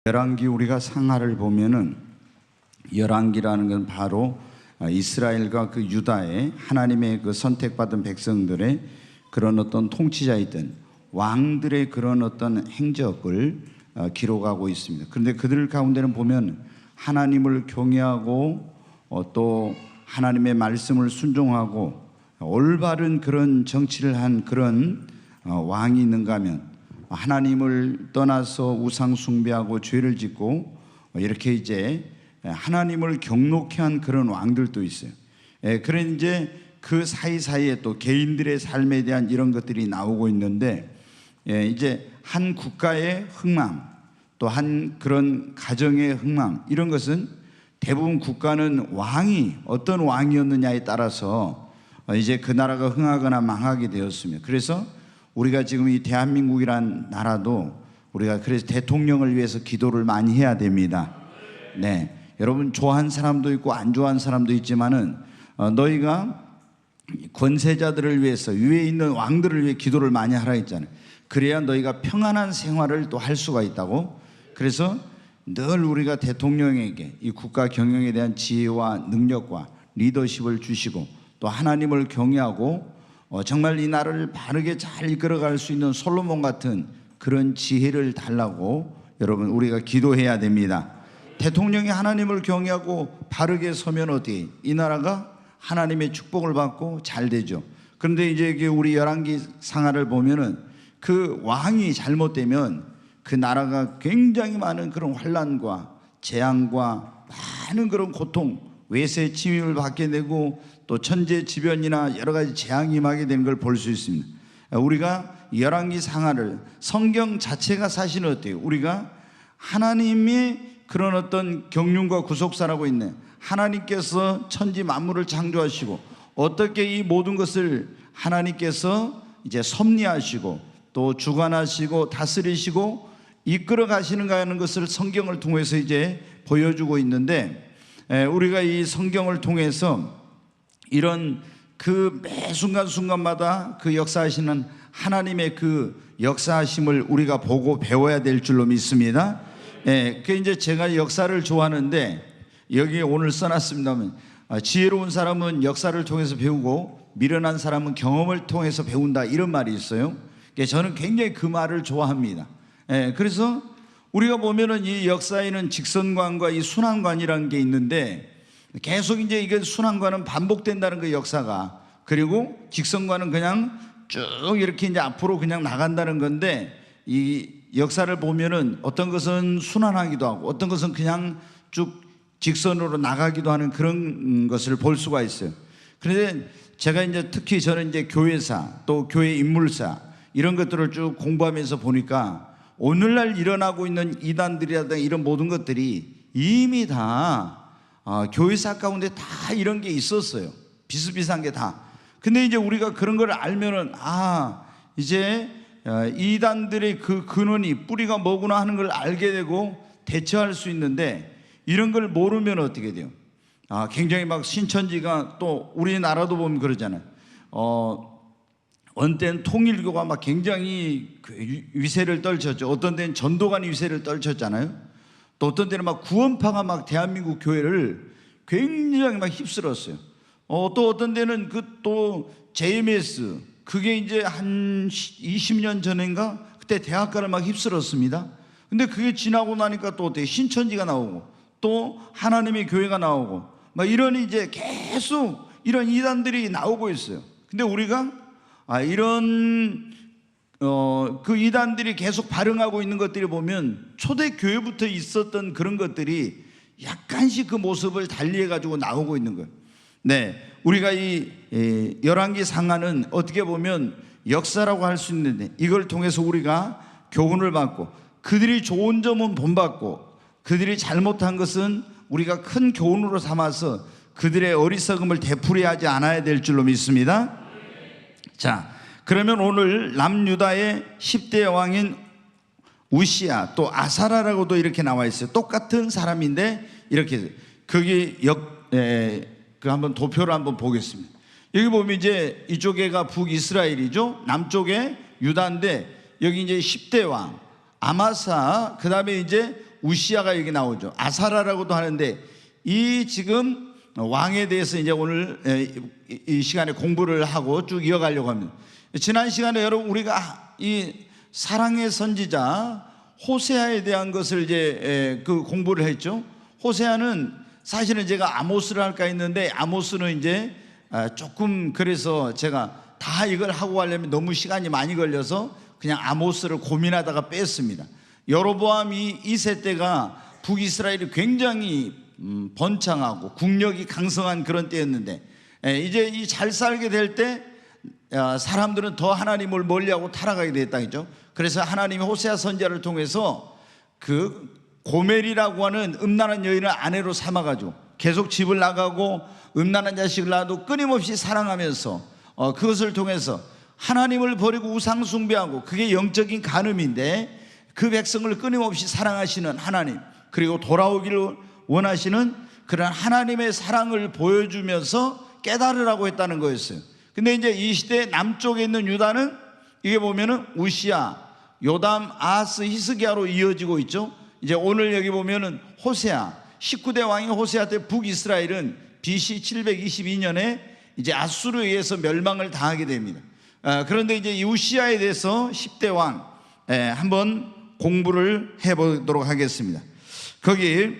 열왕기 우리가 상하를 보면은 열왕기라는 건 바로 이스라엘과 그 유다의 하나님의 그 선택받은 백성들의 그런 어떤 통치자이던 왕들의 그런 어떤 행적을 기록하고 있습니다. 그런데 그들 가운데는 보면 하나님을 경외하고 또 하나님의 말씀을 순종하고 올바른 그런 정치를 한 그런 왕이 있는가 하면 하나님을 떠나서 우상 숭배하고 죄를 짓고 이렇게 이제 하나님을 경록케 한 그런 왕들도 있어요. 그래 이제 그 사이사이에 또 개인들의 삶에 대한 이런 것들이 나오고 있는데 이제 한 국가의 흥망 또 한 그런 가정의 흥망 이런 것은 대부분 국가는 왕이 어떤 왕이었느냐에 따라서 이제 그 나라가 흥하거나 망하게 되었습니다. 그래서 우리가 지금 이 대한민국이란 나라도 우리가 그래서 대통령을 위해서 기도를 많이 해야 됩니다. 네, 여러분 좋아하는 사람도 있고 안 좋아하는 사람도 있지만은 너희가 권세자들을 위해서 위에 있는 왕들을 위해 기도를 많이 하라 했잖아요. 그래야 너희가 평안한 생활을 또 할 수가 있다고. 그래서 늘 우리가 대통령에게 이 국가 경영에 대한 지혜와 능력과 리더십을 주시고 또 하나님을 경외하고 정말 이 나라를 바르게 잘 이끌어갈 수 있는 솔로몬 같은 그런 지혜를 달라고 여러분 우리가 기도해야 됩니다. 대통령이 하나님을 경외하고 바르게 서면 어디 이 나라가 하나님의 축복을 받고 잘 되죠. 그런데 이제 우리 열왕기 상하를 보면은 그 왕이 잘못되면 그 나라가 굉장히 많은 그런 환난과 재앙과 많은 그런 고통, 외세 침입을 받게 되고 또 천재지변이나 여러 가지 재앙이 임하게 되는 걸 볼 수 있습니다. 우리가 열왕기 상하를 성경 자체가 사실은 어때요? 우리가 하나님이 그런 어떤 경륜과 구속사라고 있네. 하나님께서 천지 만물을 창조하시고 어떻게 이 모든 것을 하나님께서 이제 섭리하시고 또 주관하시고 다스리시고 이끌어 가시는가 하는 것을 성경을 통해서 이제 보여주고 있는데 우리가 이 성경을 통해서 이런 그 매 순간순간마다 그 역사하시는 하나님의 그 역사하심을 우리가 보고 배워야 될 줄로 믿습니다. 그 이제 제가 역사를 좋아하는데 여기에 오늘 써놨습니다만 지혜로운 사람은 역사를 통해서 배우고 미련한 사람은 경험을 통해서 배운다 이런 말이 있어요. 저는 굉장히 그 말을 좋아합니다. 그래서 우리가 보면은 이 역사에는 직선관과 이 순환관이라는 게 있는데 계속 이제 이게 순환관은 반복된다는 그 역사가, 그리고 직선관은 그냥 쭉 이렇게 이제 앞으로 그냥 나간다는 건데 이 역사를 보면은 어떤 것은 순환하기도 하고 어떤 것은 그냥 쭉 직선으로 나가기도 하는 그런 것을 볼 수가 있어요. 그런데 제가 이제 특히 저는 이제 교회사 또 교회 인물사 이런 것들을 쭉 공부하면서 보니까 오늘날 일어나고 있는 이단들이라든가 이런 모든 것들이 이미 다 교회사 가운데 다 이런 게 있었어요. 비슷비슷한 게 다. 근데 이제 우리가 그런 걸 알면은 이제 이단들의 그 근원이 뿌리가 뭐구나 하는 걸 알게 되고 대처할 수 있는데 이런 걸 모르면 어떻게 돼요? 굉장히 막 신천지가 또 우리나라도 보면 그러잖아요. 어떤 때는 통일교가 막 굉장히 위세를 떨쳤죠. 어떤 때는 전도관이 위세를 떨쳤잖아요. 또 어떤 때는 막 구원파가 막 대한민국 교회를 굉장히 막 휩쓸었어요. 또 어떤 때는 그 또 JMS 그게 이제 한 20년 전인가 그때 대학가를 막 휩쓸었습니다. 근데 그게 지나고 나니까 또 어때 신천지가 나오고 또 하나님의 교회가 나오고 막 이런 이제 계속 이런 이단들이 나오고 있어요. 근데 우리가 이런 그 이단들이 계속 발흥하고 있는 것들이 보면 초대 교회부터 있었던 그런 것들이 약간씩 그 모습을 달리해 가지고 나오고 있는 거예요. 네, 우리가 이 열왕기 상하는 어떻게 보면 역사라고 할 수 있는데 이걸 통해서 우리가 교훈을 받고 그들이 좋은 점은 본받고 그들이 잘못한 것은 우리가 큰 교훈으로 삼아서 그들의 어리석음을 되풀이하지 않아야 될 줄로 믿습니다. 자, 그러면 오늘 남유다의 10대 왕인 우시야 또 아사라라고도 이렇게 나와 있어요. 똑같은 사람인데 이렇게 거기 그 한번 도표를 한번 보겠습니다. 여기 보면 이제 이쪽에가 북이스라엘이죠. 남쪽에 유다인데 여기 이제 10대 왕 아마사, 그 다음에 이제 우시아가 여기 나오죠. 아사라라고도 하는데 이 지금 왕에 대해서 이제 오늘 이 시간에 공부를 하고 쭉 이어가려고 합니다. 지난 시간에 여러분 우리가 이 사랑의 선지자 호세아에 대한 것을 이제 그 공부를 했죠. 호세아는 사실은 제가 아모스를 할까 했는데 아모스는 이제 조금 그래서 제가 다 이걸 하고 가려면 너무 시간이 많이 걸려서 그냥 아모스를 고민하다가 뺐습니다. 여로보암이 2세 때가 북이스라엘이 굉장히 번창하고 국력이 강성한 그런 때였는데 이제 이 잘 살게 될 때 사람들은 더 하나님을 멀리하고 타락하게 됐다죠. 그래서 하나님이 호세아 선지자를 통해서 그 고멜이라고 하는 음란한 여인을 아내로 삼아가지고 계속 집을 나가고 음란한 자식을 낳아도 끊임없이 사랑하면서 그것을 통해서 하나님을 버리고 우상 숭배하고 그게 영적인 간음인데 그 백성을 끊임없이 사랑하시는 하나님, 그리고 돌아오기를 원하시는 그런 하나님의 사랑을 보여주면서 깨달으라고 했다는 거였어요. 근데 이제 이 시대 남쪽에 있는 유다는 이게 보면은 우시아, 요담, 아하스, 히스기야로 이어지고 있죠. 이제 오늘 여기 보면은 호세아, 19대 왕이 호세아 때 북이스라엘은 BC 722년에 이제 아수르에 의해서 멸망을 당하게 됩니다. 그런데 이제 이 우시아에 대해서 10대 왕 한번 공부를 해보도록 하겠습니다. 거기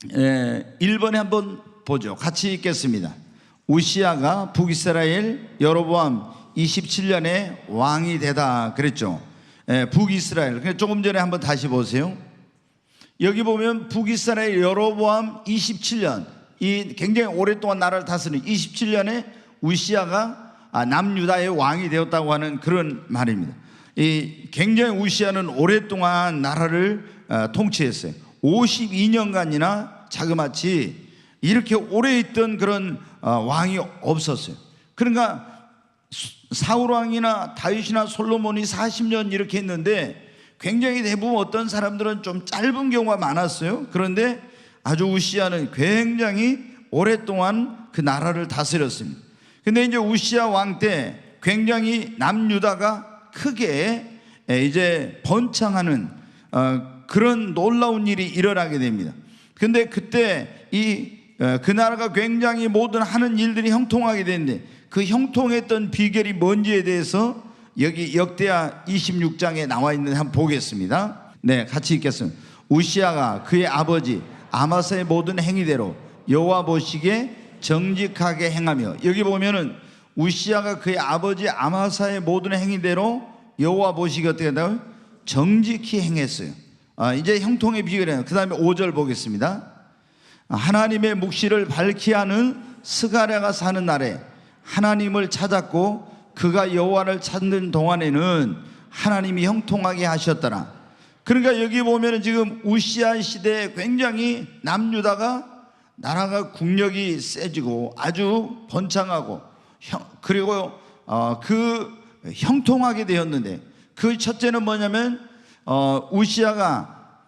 1번에 한번 보죠. 같이 읽겠습니다. 우시아가 북이스라엘 여로보암 27년에 왕이 되다 그랬죠. 북이스라엘. 조금 전에 한번 다시 보세요. 여기 보면 북이스라엘 여로보암 27년, 이 굉장히 오랫동안 나라를 다스린 27년에 우시아가 남유다의 왕이 되었다고 하는 그런 말입니다. 이 굉장히 우시아는 오랫동안 나라를 통치했어요. 52년간이나 자그마치 이렇게 오래 있던 그런 왕이 없었어요. 그러니까 사울 왕이나 다윗이나 솔로몬이 40년 이렇게 했는데 굉장히 대부분 어떤 사람들은 좀 짧은 경우가 많았어요. 그런데 아주 우시아는 굉장히 오랫동안 그 나라를 다스렸습니다. 근데 이제 우시아 왕 때 굉장히 남유다가 크게 이제 번창하는 그런 놀라운 일이 일어나게 됩니다. 근데 그때 그 나라가 굉장히 모든 하는 일들이 형통하게 되는데 그 형통했던 비결이 뭔지에 대해서 여기 역대하 26장에 나와 있는 한번 보겠습니다. 네, 같이 읽겠습니다. 우시아가 그의 아버지 아마사의 모든 행위대로 여호와 보시기에 정직하게 행하며, 여기 보면은 우시아가 그의 아버지 아마사의 모든 행위대로 여호와 보시기에 어떻게 한다고요? 정직히 행했어요. 이제 형통의 비결이에요. 그 다음에 5절 보겠습니다. 하나님의 묵시를 밝히 하는 스가랴가 사는 날에 하나님을 찾았고 그가 여호와를 찾는 동안에는 하나님이 형통하게 하셨더라. 그러니까 여기 보면은 지금 우시아 시대에 굉장히 남유다가 나라가 국력이 세지고 아주 번창하고 그리고 그 형통하게 되었는데, 그 첫째는 뭐냐면 우시아가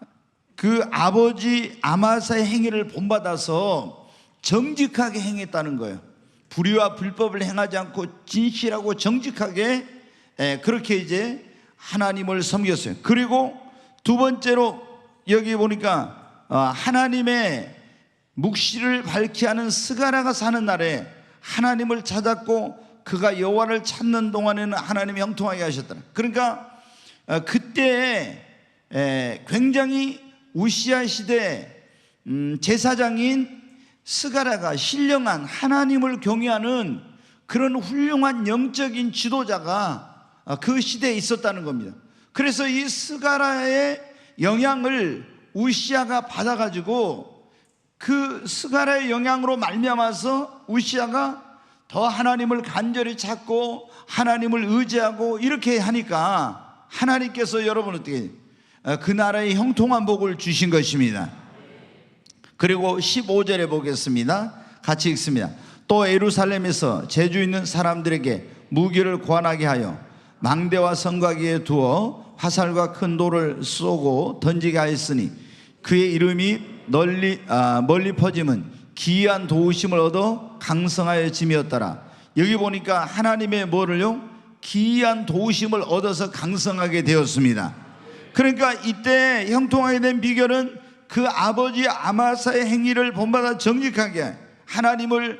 그 아버지 아마사의 행위를 본받아서 정직하게 행했다는 거예요. 불의와 불법을 행하지 않고 진실하고 정직하게 그렇게 이제 하나님을 섬겼어요. 그리고 두 번째로 여기 보니까 하나님의 묵시를 밝히 하는 스가랴가 사는 날에 하나님을 찾았고 그가 여호와를 찾는 동안에는 하나님이 형통하게 하셨더라. 그러니까 그때 굉장히 우시아 시대 제사장인 스가랴가 신령한 하나님을 경외하는 그런 훌륭한 영적인 지도자가 그 시대에 있었다는 겁니다. 그래서 이 스가랴의 영향을 우시아가 받아가지고 그 스가랴의 영향으로 말미암아서 우시아가 더 하나님을 간절히 찾고 하나님을 의지하고 이렇게 하니까 하나님께서 여러분 어떻게 그 나라의 형통한 복을 주신 것입니다. 그리고 15절에 보겠습니다. 같이 읽습니다. 또 예루살렘에서 재주 있는 사람들에게 무기를 구하게 하여 망대와 성곽위에 두어 화살과 큰 돌을 쏘고 던지게 하였으니 그의 이름이 멀리 퍼짐은 기이한 도우심을 얻어 강성하여 짐이었더라. 여기 보니까 하나님의 뭐를요? 기이한 도우심을 얻어서 강성하게 되었습니다. 그러니까 이때 형통하게 된 비결은 그 아버지 아마사의 행위를 본받아 정직하게 하나님을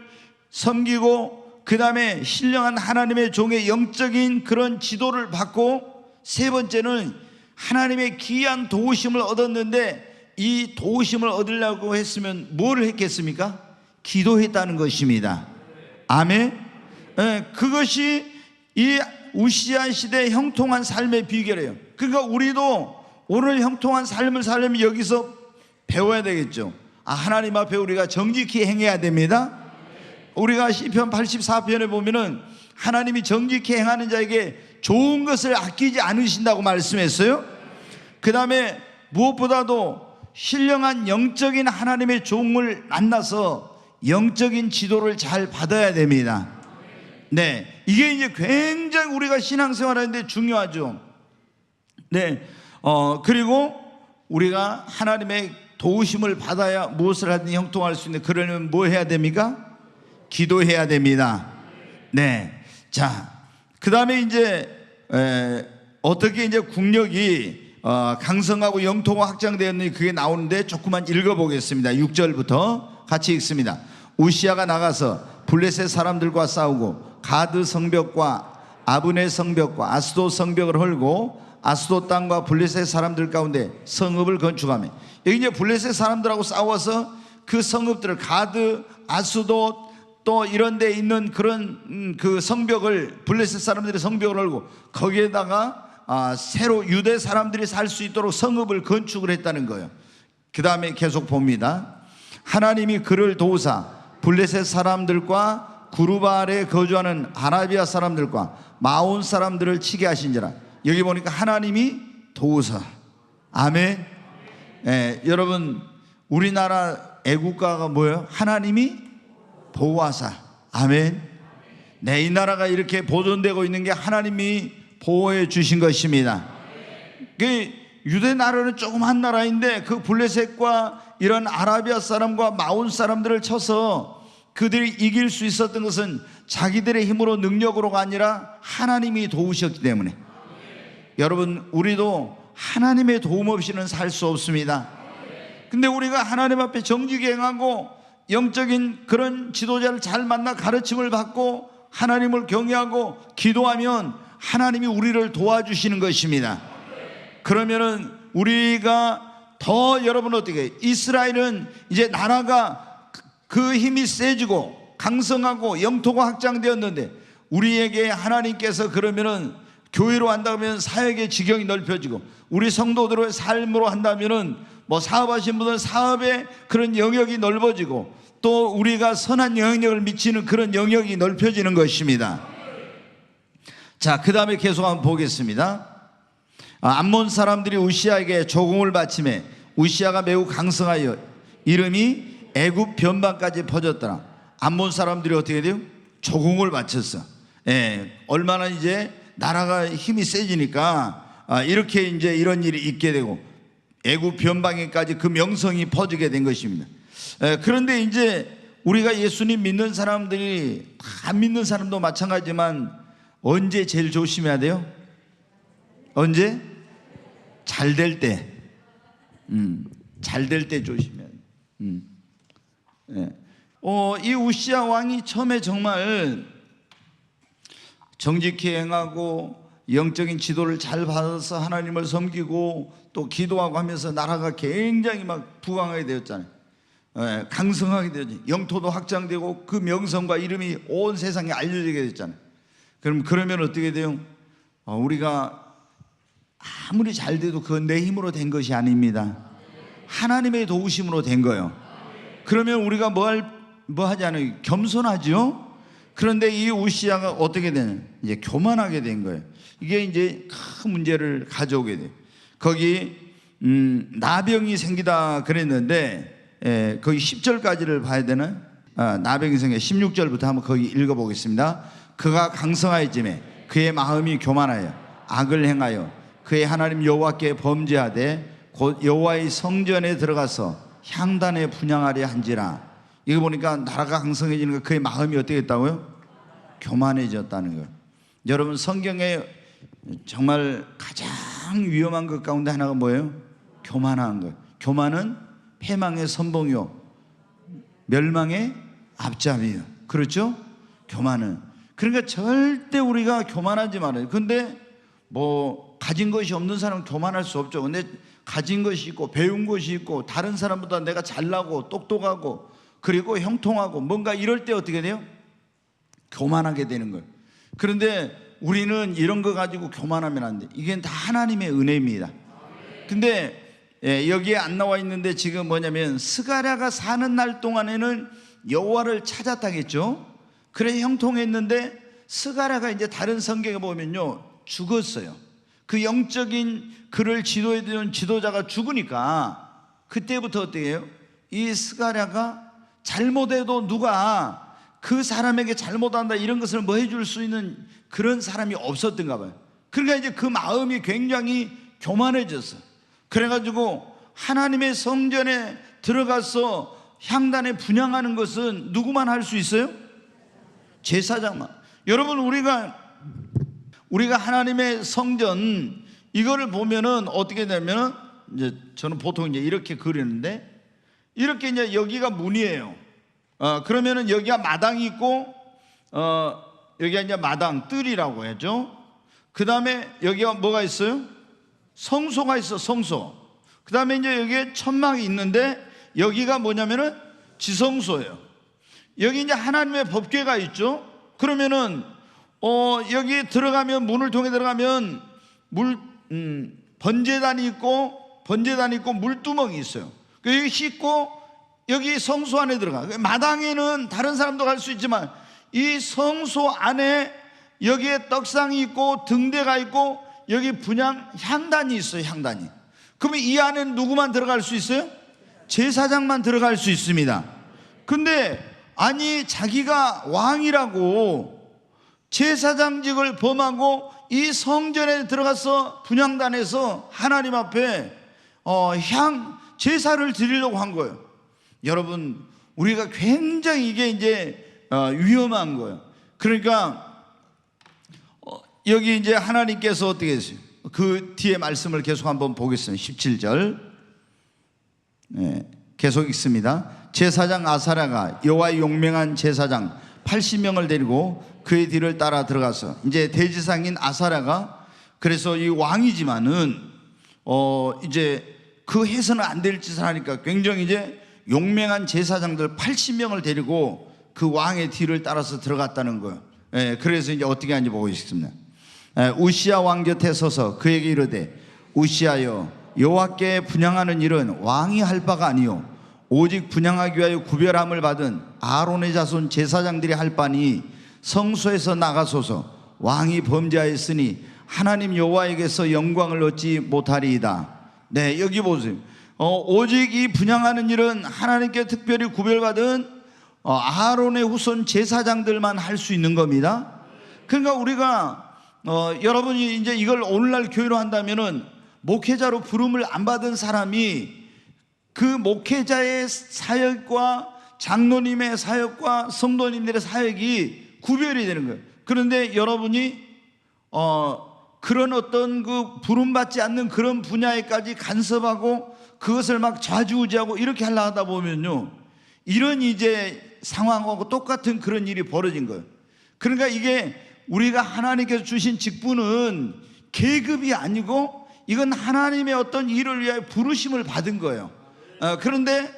섬기고, 그 다음에 신령한 하나님의 종의 영적인 그런 지도를 받고, 세 번째는 하나님의 귀한 도우심을 얻었는데, 이 도우심을 얻으려고 했으면 뭘 했겠습니까? 기도했다는 것입니다. 아멘. 그것이 이 우시야 시대의 형통한 삶의 비결이에요. 그러니까 우리도 오늘 형통한 삶을 살려면 여기서 배워야 되겠죠. 하나님 앞에 우리가 정직히 행해야 됩니다. 우리가 시편 84편에 보면은 하나님이 정직히 행하는 자에게 좋은 것을 아끼지 않으신다고 말씀했어요. 그 다음에 무엇보다도 신령한 영적인 하나님의 종을 만나서 영적인 지도를 잘 받아야 됩니다. 네, 이게 이제 굉장히 우리가 신앙생활하는데 중요하죠. 네, 그리고 우리가 하나님의 도우심을 받아야 무엇을 하든지 형통할 수 있는, 그러려면 뭐 해야 됩니까? 기도해야 됩니다. 네, 자, 그 다음에 이제 어떻게 이제 국력이 강성하고 영토가 확장되었는지 그게 나오는데 조금만 읽어보겠습니다. 6절부터 같이 읽습니다. 우시야가 나가서 블레셋 사람들과 싸우고 가드 성벽과 아브네 성벽과 아스돗 성벽을 헐고 아스돗 땅과 블레셋 사람들 가운데 성읍을 건축하며, 여기 이제 블레셋 사람들하고 싸워서 그 성읍들을 가드, 아스돗 또 이런 데 있는 그런 그 성벽을, 블레셋 사람들의 성벽을 헐고 거기에다가 새로 유대 사람들이 살 수 있도록 성읍을 건축을 했다는 거예요. 그 다음에 계속 봅니다. 하나님이 그를 도우사 블레셋 사람들과 구르바 아래 거주하는 아라비아 사람들과 마온 사람들을 치게 하신지라. 여기 보니까 하나님이 도우사. 아멘. 여러분, 우리나라 애국가가 뭐예요? 하나님이 보호하사. 아멘. 네, 이 나라가 이렇게 보존되고 있는 게 하나님이 보호해 주신 것입니다. 그 유대 나라는 조그만 나라인데 그 블레셋과 이런 아라비아 사람과 마온 사람들을 쳐서 그들이 이길 수 있었던 것은 자기들의 힘으로 능력으로가 아니라 하나님이 도우셨기 때문에. 여러분, 우리도 하나님의 도움 없이는 살 수 없습니다. 근데 우리가 하나님 앞에 정직히 행하고 영적인 그런 지도자를 잘 만나 가르침을 받고 하나님을 경외하고 기도하면 하나님이 우리를 도와주시는 것입니다. 그러면은 우리가 더, 여러분 어떻게, 이스라엘은 이제 나라가 그 힘이 세지고 강성하고 영토가 확장되었는데, 우리에게 하나님께서 그러면은 교회로 한다면 사역의 지경이 넓혀지고, 우리 성도들의 삶으로 한다면은 뭐 사업하신 분들은 사업의 그런 영역이 넓어지고, 또 우리가 선한 영향력을 미치는 그런 영역이 넓혀지는 것입니다. 자, 그 다음에 계속 한번 보겠습니다. 암몬 사람들이 우시야에게 조공을 바치매 우시야가 매우 강성하여 이름이 애굽 변방까지 퍼졌더라. 암몬 사람들이 어떻게 돼요? 조공을 바쳤어. 얼마나 이제 나라가 힘이 세지니까 이렇게 이제 이런 일이 있게 되고 애굽 변방에까지 그 명성이 퍼지게 된 것입니다. 그런데 이제 우리가 예수님 믿는 사람들이, 안 믿는 사람도 마찬가지지만, 언제 제일 조심해야 돼요? 언제? 잘 될 때. 잘 될 때 조심해야 돼요. 이 우시야 왕이 처음에 정말 정직히 행하고 영적인 지도를 잘 받아서 하나님을 섬기고 또 기도하고 하면서 나라가 굉장히 막 부강하게 되었잖아요. 강성하게 되었죠. 영토도 확장되고 그 명성과 이름이 온 세상에 알려지게 됐잖아요. 그러면 어떻게 돼요? 우리가 아무리 잘 돼도 그건 내 힘으로 된 것이 아닙니다. 하나님의 도우심으로 된 거예요. 그러면 우리가 뭐 하지 않아요? 겸손하죠. 그런데 이 우시야가 어떻게 되냐? 이제 교만하게 된 거예요. 이게 이제 큰 문제를 가져오게 돼요. 거기 나병이 생기다 그랬는데, 거기 10절까지를 봐야 되나? 나병이 생겨 16절부터 한번 거기 읽어보겠습니다. 그가 강성하였음에 그의 마음이 교만하여 악을 행하여 그의 하나님 여호와께 범죄하되 곧 여호와의 성전에 들어가서 향단에 분향하려 한지라. 이거 보니까 나라가 강성해지는 거, 그의 마음이 어떻게 됐다고요? 교만해졌다는 거예요. 여러분, 성경에 정말 가장 가장 위험한 것 가운데 하나가 뭐예요? 교만한 것. 교만은 패망의 선봉이요 멸망의 앞잡이에요. 그렇죠? 교만은. 그러니까 절대 우리가 교만하지 말아요. 근데 뭐 가진 것이 없는 사람은 교만할 수 없죠. 근데 가진 것이 있고 배운 것이 있고 다른 사람보다 내가 잘나고 똑똑하고 그리고 형통하고 뭔가 이럴 때 어떻게 돼요? 교만하게 되는 거예요. 그런데 우리는 이런 거 가지고 교만하면 안 돼. 이게 다 하나님의 은혜입니다. 근데 여기에 안 나와 있는데 지금 뭐냐면 스가랴가 사는 날 동안에는 여호와를 찾았다겠죠. 그래 형통했는데 스가랴가 이제 다른 성경에 보면요 죽었어요. 그 영적인 그를 지도해주는 지도자가 죽으니까 그때부터 어떻게 해요? 이 스가랴가 잘못해도 누가 그 사람에게 잘못한다 이런 것을 뭐 해줄 수 있는 그런 사람이 없었던가 봐요. 그러니까 이제 그 마음이 굉장히 교만해졌어. 그래가지고 하나님의 성전에 들어가서 향단에 분향하는 것은 누구만 할 수 있어요? 제사장만. 여러분 우리가 하나님의 성전 이거를 보면은 어떻게 되면은 이제 저는 보통 이제 이렇게 그리는데 이렇게 이제 여기가 문이에요. 그러면은 여기가 마당이 있고 여기가 이제 마당 뜰이라고 하죠. 그 다음에 여기가 뭐가 있어요? 성소가 있어. 성소. 그 다음에 이제 여기에 천막이 있는데 여기가 뭐냐면은 지성소예요. 여기 이제 하나님의 법궤가 있죠. 그러면은 여기 들어가면 문을 통해 들어가면 번제단이 있고 물두멍이 있어요. 여기 씻고 여기 성소 안에 들어가. 마당에는 다른 사람도 갈 수 있지만 이 성소 안에 여기에 떡상이 있고 등대가 있고 여기 분향 향단이 있어요. 향단이. 그러면 이 안에는 누구만 들어갈 수 있어요? 제사장만 들어갈 수 있습니다. 근데 아니 자기가 왕이라고 제사장직을 범하고 이 성전에 들어가서 분향단에서 하나님 앞에 제사를 드리려고 한 거예요. 여러분 우리가 굉장히 이게 이제 위험한 거예요. 그러니까 여기 이제 하나님께서 어떻게 했어요? 그 뒤에 말씀을 계속 한번 보겠습니다. 17절 계속 읽습니다. 제사장 아사랴가 여호와의 용맹한 제사장 80명을 데리고 그의 뒤를 따라 들어가서 이제 대지상인 아사랴가 그래서 이 왕이지만은 이제 그 해서는 안 될 짓을 하니까 굉장히 이제 용맹한 제사장들 80명을 데리고 그 왕의 뒤를 따라서 들어갔다는 거예요. 그래서 이제 어떻게 하는지 보고 있습니다. 우시야 왕 곁에 서서 그에게 이르되 우시야여 여호와께 분향하는 일은 왕이 할 바가 아니요 오직 분향하기 위하여 구별함을 받은 아론의 자손 제사장들이 할 바니 성소에서 나가소서. 왕이 범죄하였으니 하나님 여호와에게서 영광을 얻지 못하리이다. 네, 여기 보세요. 오직 이 분향하는 일은 하나님께 특별히 구별받은 아론의 후손 제사장들만 할 수 있는 겁니다. 그러니까 우리가 여러분이 이제 이걸 오늘날 교회로 한다면은 목회자로 부름을 안 받은 사람이 그 목회자의 사역과 장로님의 사역과 성도님들의 사역이 구별이 되는 거예요. 그런데 여러분이 그런 어떤 그 부름받지 않는 그런 분야에까지 간섭하고 그것을 막 좌지우지하고 이렇게 하려 하다 보면요 이런 이제 상황하고 똑같은 그런 일이 벌어진 거예요. 그러니까 이게 우리가 하나님께서 주신 직분은 계급이 아니고 이건 하나님의 어떤 일을 위하여 부르심을 받은 거예요. 그런데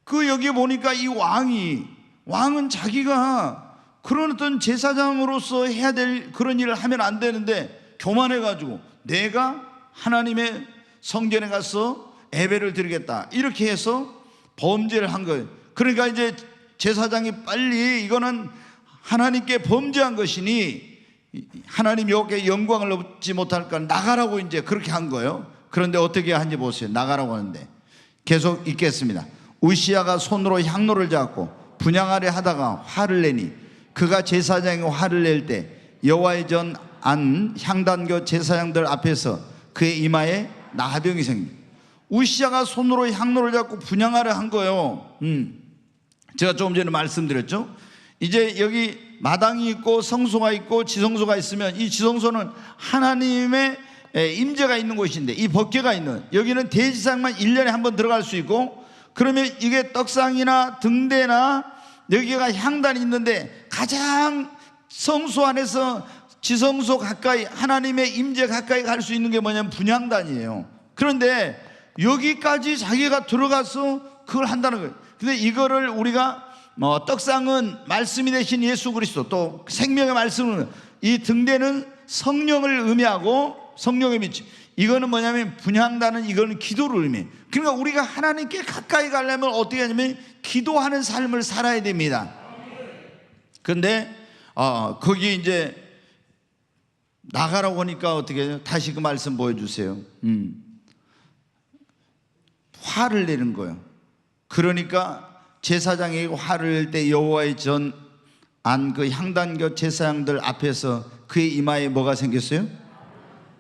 그 여기 보니까 이 왕은 자기가 그런 어떤 제사장으로서 해야 될 그런 일을 하면 안 되는데 교만해가지고 내가 하나님의 성전에 가서 예배를 드리겠다 이렇게 해서 범죄를 한 거예요. 그러니까 이제 제사장이 빨리 이거는 하나님께 범죄한 것이니 하나님 여호와께 영광을 얻지 못할까 나가라고 이제 그렇게 한 거예요. 그런데 어떻게 한지 보세요. 나가라고 하는데 계속 읽겠습니다. 우시야가 손으로 향로를 잡고 분향하려 하다가 화를 내니 그가 제사장이 화를 낼 때 여호와의 전 안 향단교 제사장들 앞에서 그의 이마에 나병이 생깁니다. 우시야가 손으로 향로를 잡고 분향하려 한 거예요. 제가 조금 전에 말씀드렸죠. 이제 여기 마당이 있고 성소가 있고 지성소가 있으면 이 지성소는 하나님의 임재가 있는 곳인데, 이 법궤가 있는 여기는 대지상만 1년에 한 번 들어갈 수 있고, 그러면 이게 떡상이나 등대나 여기가 향단이 있는데 가장 성소 안에서 지성소 가까이, 하나님의 임재 가까이 갈 수 있는 게 뭐냐면 분향단이에요. 그런데 여기까지 자기가 들어가서 그걸 한다는 거예요. 근데 이거를 우리가 떡상은 말씀이 되신 예수 그리스도, 또 생명의 말씀은, 이 등대는 성령을 의미하고, 성령의 빛, 이거는 뭐냐면 분향단은, 이거는 기도를 의미해요. 그러니까 우리가 하나님께 가까이 가려면 어떻게 하냐면 기도하는 삶을 살아야 됩니다. 근데 거기 이제 나가라고 하니까 어떻게 해요? 다시 그 말씀 보여주세요. 화를 내는 거예요. 그러니까 제사장이 화를 낼 때 여호와의 전 안 그 향단곁 제사장들 앞에서 그의 이마에 뭐가 생겼어요?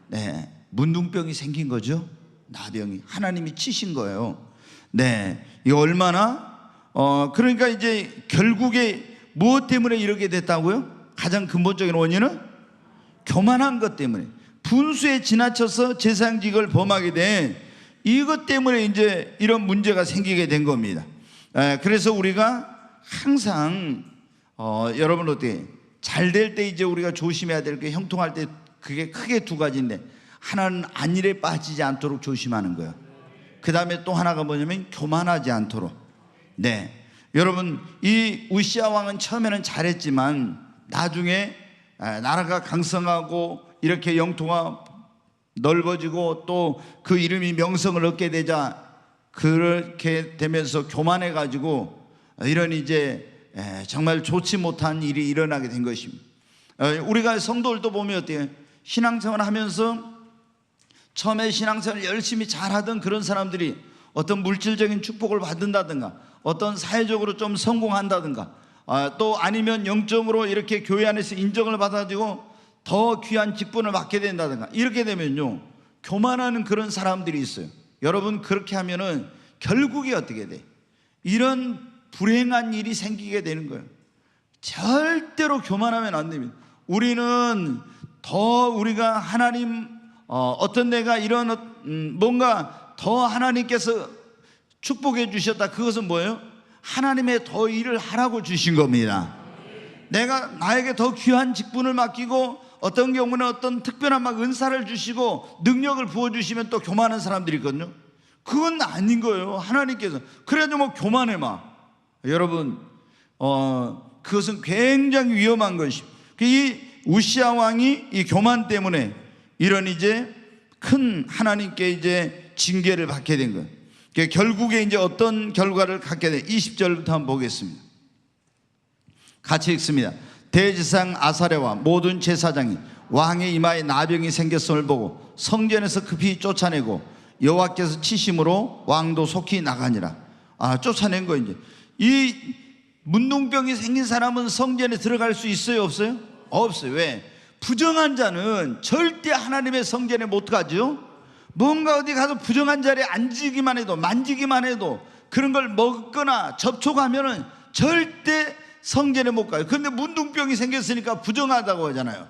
네, 문둥병이 생긴 거죠. 나병이. 하나님이 치신 거예요. 네, 이거 얼마나 그러니까 이제 결국에 무엇 때문에 이렇게 됐다고요? 가장 근본적인 원인은 교만한 것 때문에, 분수에 지나쳐서 제사장직을 범하게 된 이것 때문에 이제 이런 문제가 생기게 된 겁니다. 그래서 우리가 항상 여러분 어떻게 잘 될 때 이제 우리가 조심해야 될 게, 형통할 때 그게 크게 두 가지인데, 하나는 안일에 빠지지 않도록 조심하는 거예요. 그 다음에 또 하나가 뭐냐면 교만하지 않도록. 네, 여러분 이 우시아 왕은 처음에는 잘했지만 나중에 나라가 강성하고 이렇게 영토가 넓어지고 또 그 이름이 명성을 얻게 되자, 그렇게 되면서 교만해 가지고 이런 이제 정말 좋지 못한 일이 일어나게 된 것입니다. 우리가 성도들도 보면 어때요? 신앙생활 하면서 처음에 신앙생활 열심히 잘하던 그런 사람들이 어떤 물질적인 축복을 받는다든가, 어떤 사회적으로 좀 성공한다든가, 또 아니면 영적으로 이렇게 교회 안에서 인정을 받아가지고 더 귀한 직분을 맡게 된다든가, 이렇게 되면요 교만하는 그런 사람들이 있어요. 여러분 그렇게 하면은 결국에 어떻게 돼? 이런 불행한 일이 생기게 되는 거예요. 절대로 교만하면 안 됩니다. 우리는 더 우리가 하나님 어떤 내가 이런 뭔가 더 하나님께서 축복해 주셨다, 그것은 뭐예요? 하나님의 더 일을 하라고 주신 겁니다. 내가 나에게 더 귀한 직분을 맡기고 어떤 경우는 어떤 특별한 막 은사를 주시고 능력을 부어주시면 또 교만한 사람들이 있거든요. 그건 아닌 거예요. 하나님께서. 그래도 뭐 교만해 막. 여러분 그것은 굉장히 위험한 것입니다. 이 우시아 왕이 이 교만 때문에 이런 이제 큰 하나님께 이제 징계를 받게 된 거예요. 결국에 이제 어떤 결과를 갖게 돼? 20절부터 한번 보겠습니다. 같이 읽습니다. 대제사장 아사랴와 모든 제사장이 왕의 이마에 나병이 생겼음을 보고 성전에서 급히 쫓아내고 여호와께서 치심으로 왕도 속히 나가니라. 쫓아낸 거. 이제 이 문둥병이 생긴 사람은 성전에 들어갈 수 있어요, 없어요? 없어요. 왜? 부정한 자는 절대 하나님의 성전에 못 가죠. 뭔가 어디 가서 부정한 자리에 앉기만 해도, 만지기만 해도, 그런 걸 먹거나 접촉하면은 절대 성전에 못 가요. 그런데 문둥병이 생겼으니까 부정하다고 하잖아요.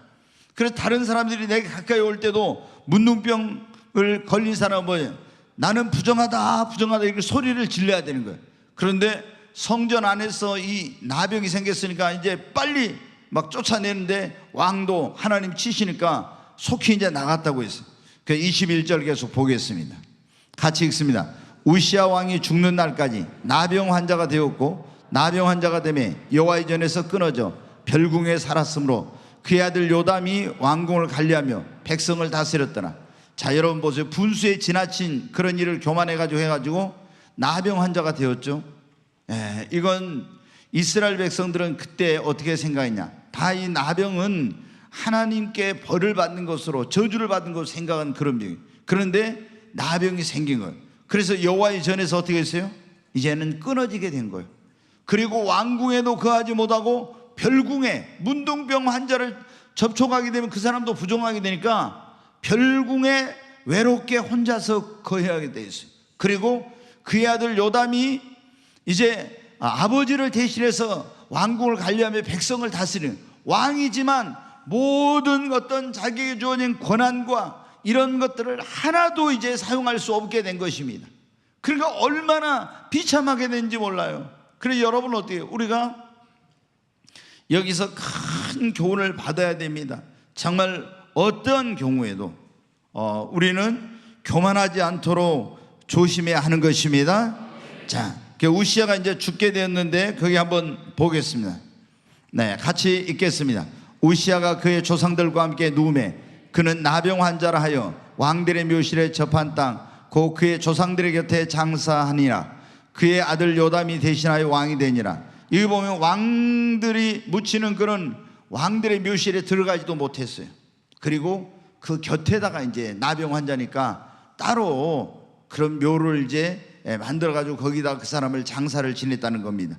그래서 다른 사람들이 내게 가까이 올 때도 문둥병을 걸린 사람은 뭐예요? 나는 부정하다, 부정하다, 이렇게 소리를 질러야 되는 거예요. 그런데 성전 안에서 이 나병이 생겼으니까 이제 빨리 막 쫓아내는데 왕도 하나님 치시니까 속히 이제 나갔다고 했어요. 그 21절 계속 보겠습니다. 같이 읽습니다. 우시아 왕이 죽는 날까지 나병 환자가 되었고, 나병 환자가 되매 여호와의 전에서 끊어져 별궁에 살았으므로 그의 아들 요담이 왕궁을 관리하며 백성을 다스렸더라. 자, 여러분 보세요. 분수에 지나친 그런 일을 교만해가지고 해가지고 나병 환자가 되었죠. 이건 이스라엘 백성들은 그때 어떻게 생각했냐? 다 이 나병은 하나님께 벌을 받는 것으로, 저주를 받는 것으로 생각한 그런 병이. 그런데 나병이 생긴 거예요. 그래서 여호와의 전에서 어떻게 했어요? 이제는 끊어지게 된 거예요. 그리고 왕궁에도 거하지 못하고 별궁에 문둥병 환자를 접촉하게 되면 그 사람도 부정하게 되니까 별궁에 외롭게 혼자서 거해하게 돼 있어요. 그리고 그의 아들 요담이 이제 아버지를 대신해서 왕궁을 관리하며 백성을 다스리는 왕이지만 모든 어떤 자기에게 주어진 권한과 이런 것들을 하나도 이제 사용할 수 없게 된 것입니다. 그러니까 얼마나 비참하게 된지 몰라요. 그래서 여러분 어때요? 우리가 여기서 큰 교훈을 받아야 됩니다. 정말 어떤 경우에도 우리는 교만하지 않도록 조심해야 하는 것입니다. 자, 우시아가 이제 죽게 되었는데 거기 한번 보겠습니다. 네, 같이 읽겠습니다. 우시아가 그의 조상들과 함께 누우매 그는 나병 환자라 하여 왕들의 묘실에 접한 땅 곧 그의 조상들의 곁에 장사하니라. 그의 아들 요담이 대신하여 왕이 되니라. 여기 보면 왕들이 묻히는 그런 왕들의 묘실에 들어가지도 못했어요. 그리고 그 곁에다가 이제 나병 환자니까 따로 그런 묘를 이제 만들어 가지고 거기다 그 사람을 장사를 지냈다는 겁니다.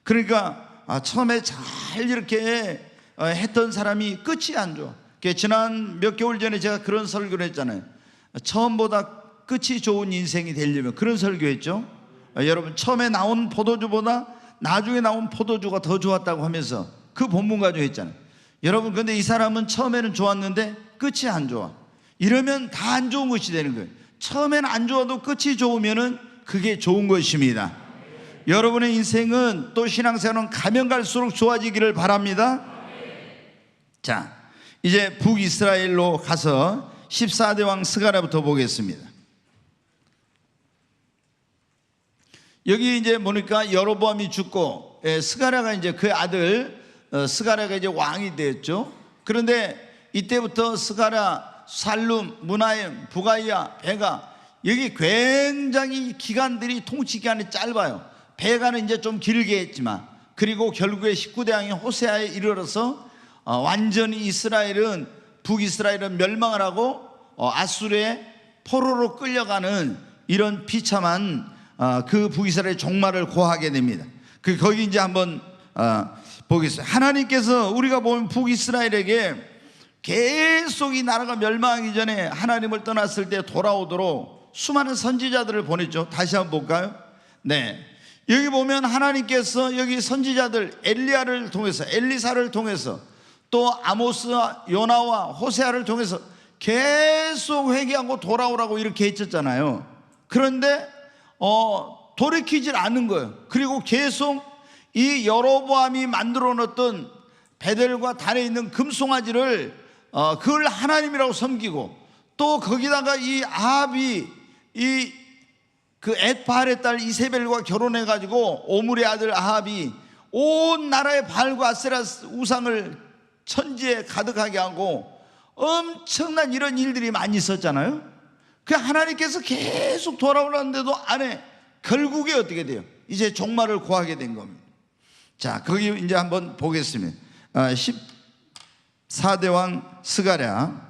그러니까 처음에 잘 이렇게 했던 사람이 끝이 안 좋아. 지난 몇 개월 전에 제가 그런 설교를 했잖아요. 처음보다 끝이 좋은 인생이 되려면, 그런 설교했죠. 여러분, 처음에 나온 포도주보다 나중에 나온 포도주가 더 좋았다고 하면서 그 본문 가지고 했잖아요. 여러분, 근데 이 사람은 처음에는 좋았는데 끝이 안 좋아. 이러면 다 안 좋은 것이 되는 거예요. 처음에는 안 좋아도 끝이 좋으면은 그게 좋은 것입니다. 여러분의 인생은 또 신앙생활은 가면 갈수록 좋아지기를 바랍니다. 자, 이제 북이스라엘로 가서 14대 왕 스가랴부터 보겠습니다. 여기 이제 보니까 여로보암이 죽고 스가랴가 이제 그 아들 스가랴가 이제 왕이 되었죠. 그런데 이때부터 스가랴, 살룸, 무나임, 부가이야, 베가, 여기 굉장히 기간들이 통치 기간이 짧아요. 베가는 이제 좀 길게 했지만, 그리고 결국에 19대 왕이 호세아에 이르러서 완전히 이스라엘은, 북이스라엘은 멸망을 하고 아수르의 포로로 끌려가는 이런 비참한 그 북이스라엘의 종말을 고하게 됩니다. 거기 이제 한번 보겠습니다. 하나님께서 우리가 보면 북이스라엘에게 계속 이 나라가 멸망하기 전에 하나님을 떠났을 때 돌아오도록 수많은 선지자들을 보냈죠. 다시 한번 볼까요? 네, 여기 보면 하나님께서 여기 선지자들 엘리야를 통해서, 엘리사를 통해서, 또 아모스와 요나와 호세아를 통해서 계속 회개하고 돌아오라고 이렇게 했었잖아요. 그런데 돌이키질 않는 거예요. 그리고 계속 이 여로보암이 만들어 놓았던 베델과 단에 있는 금송아지를 그걸 하나님이라고 섬기고, 또 거기다가 이 아합이 그 엣바알의 딸 이세벨과 결혼해 가지고 오므리의 아들 아합이 온 나라의 바알과 아세라 우상을 천지에 가득하게 하고 엄청난 이런 일들이 많이 있었잖아요. 그 하나님께서 계속 돌아오라는데도 안 해. 결국에 어떻게 돼요? 이제 종말을 고하게 된 겁니다. 자, 거기 이제 한번 보겠습니다. 14대 왕 스가랴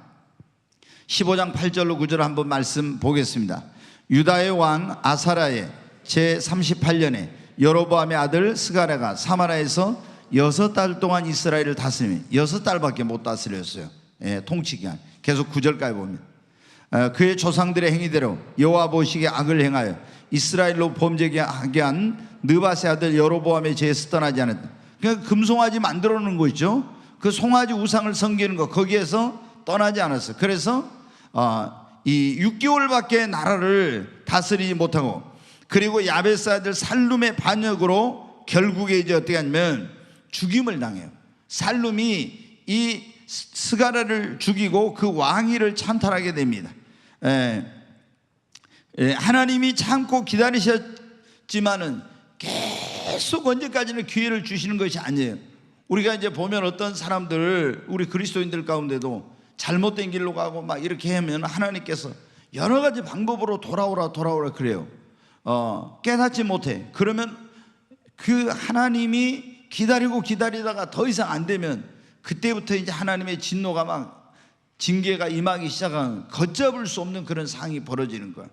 15장 8절로 9절 한번 말씀 보겠습니다. 유다의 왕 아사랴의 제38년에 여로보암의 아들 스가랴가 사마라에서 6달 동안 이스라엘을 다스리며, 6달밖에 못 다스렸어요. 통치 기간. 계속 9절까지 봅니다. 그의 조상들의 행위대로 여호와 보시기에 악을 행하여 이스라엘로 범죄하게 한 느밧의 아들 여로보암의 죄에서 떠나지 않았다. 그러니까 금송아지 만들어 놓은 거 있죠. 그 송아지 우상을 섬기는 거, 거기에서 떠나지 않았어요. 그래서 이 6개월밖에 나라를 다스리지 못하고, 그리고 야베스 아들 살룸의 반역으로 결국에 이제 어떻게 하냐면 죽임을 당해요. 살룸이 이 스가랴를 죽이고 그 왕위를 찬탈하게 됩니다. 하나님이 참고 기다리셨지만은 계속 언제까지는 기회를 주시는 것이 아니에요. 우리가 이제 보면 어떤 사람들, 우리 그리스도인들 가운데도 잘못된 길로 가고 막 이렇게 하면 하나님께서 여러 가지 방법으로 돌아오라 그래요. 깨닫지 못해. 그러면 그 하나님이 기다리다가 더 이상 안 되면 그때부터 이제 하나님의 진노가 막 징계가 임하기 시작한, 걷잡을 수 없는 그런 상황이 벌어지는 거야.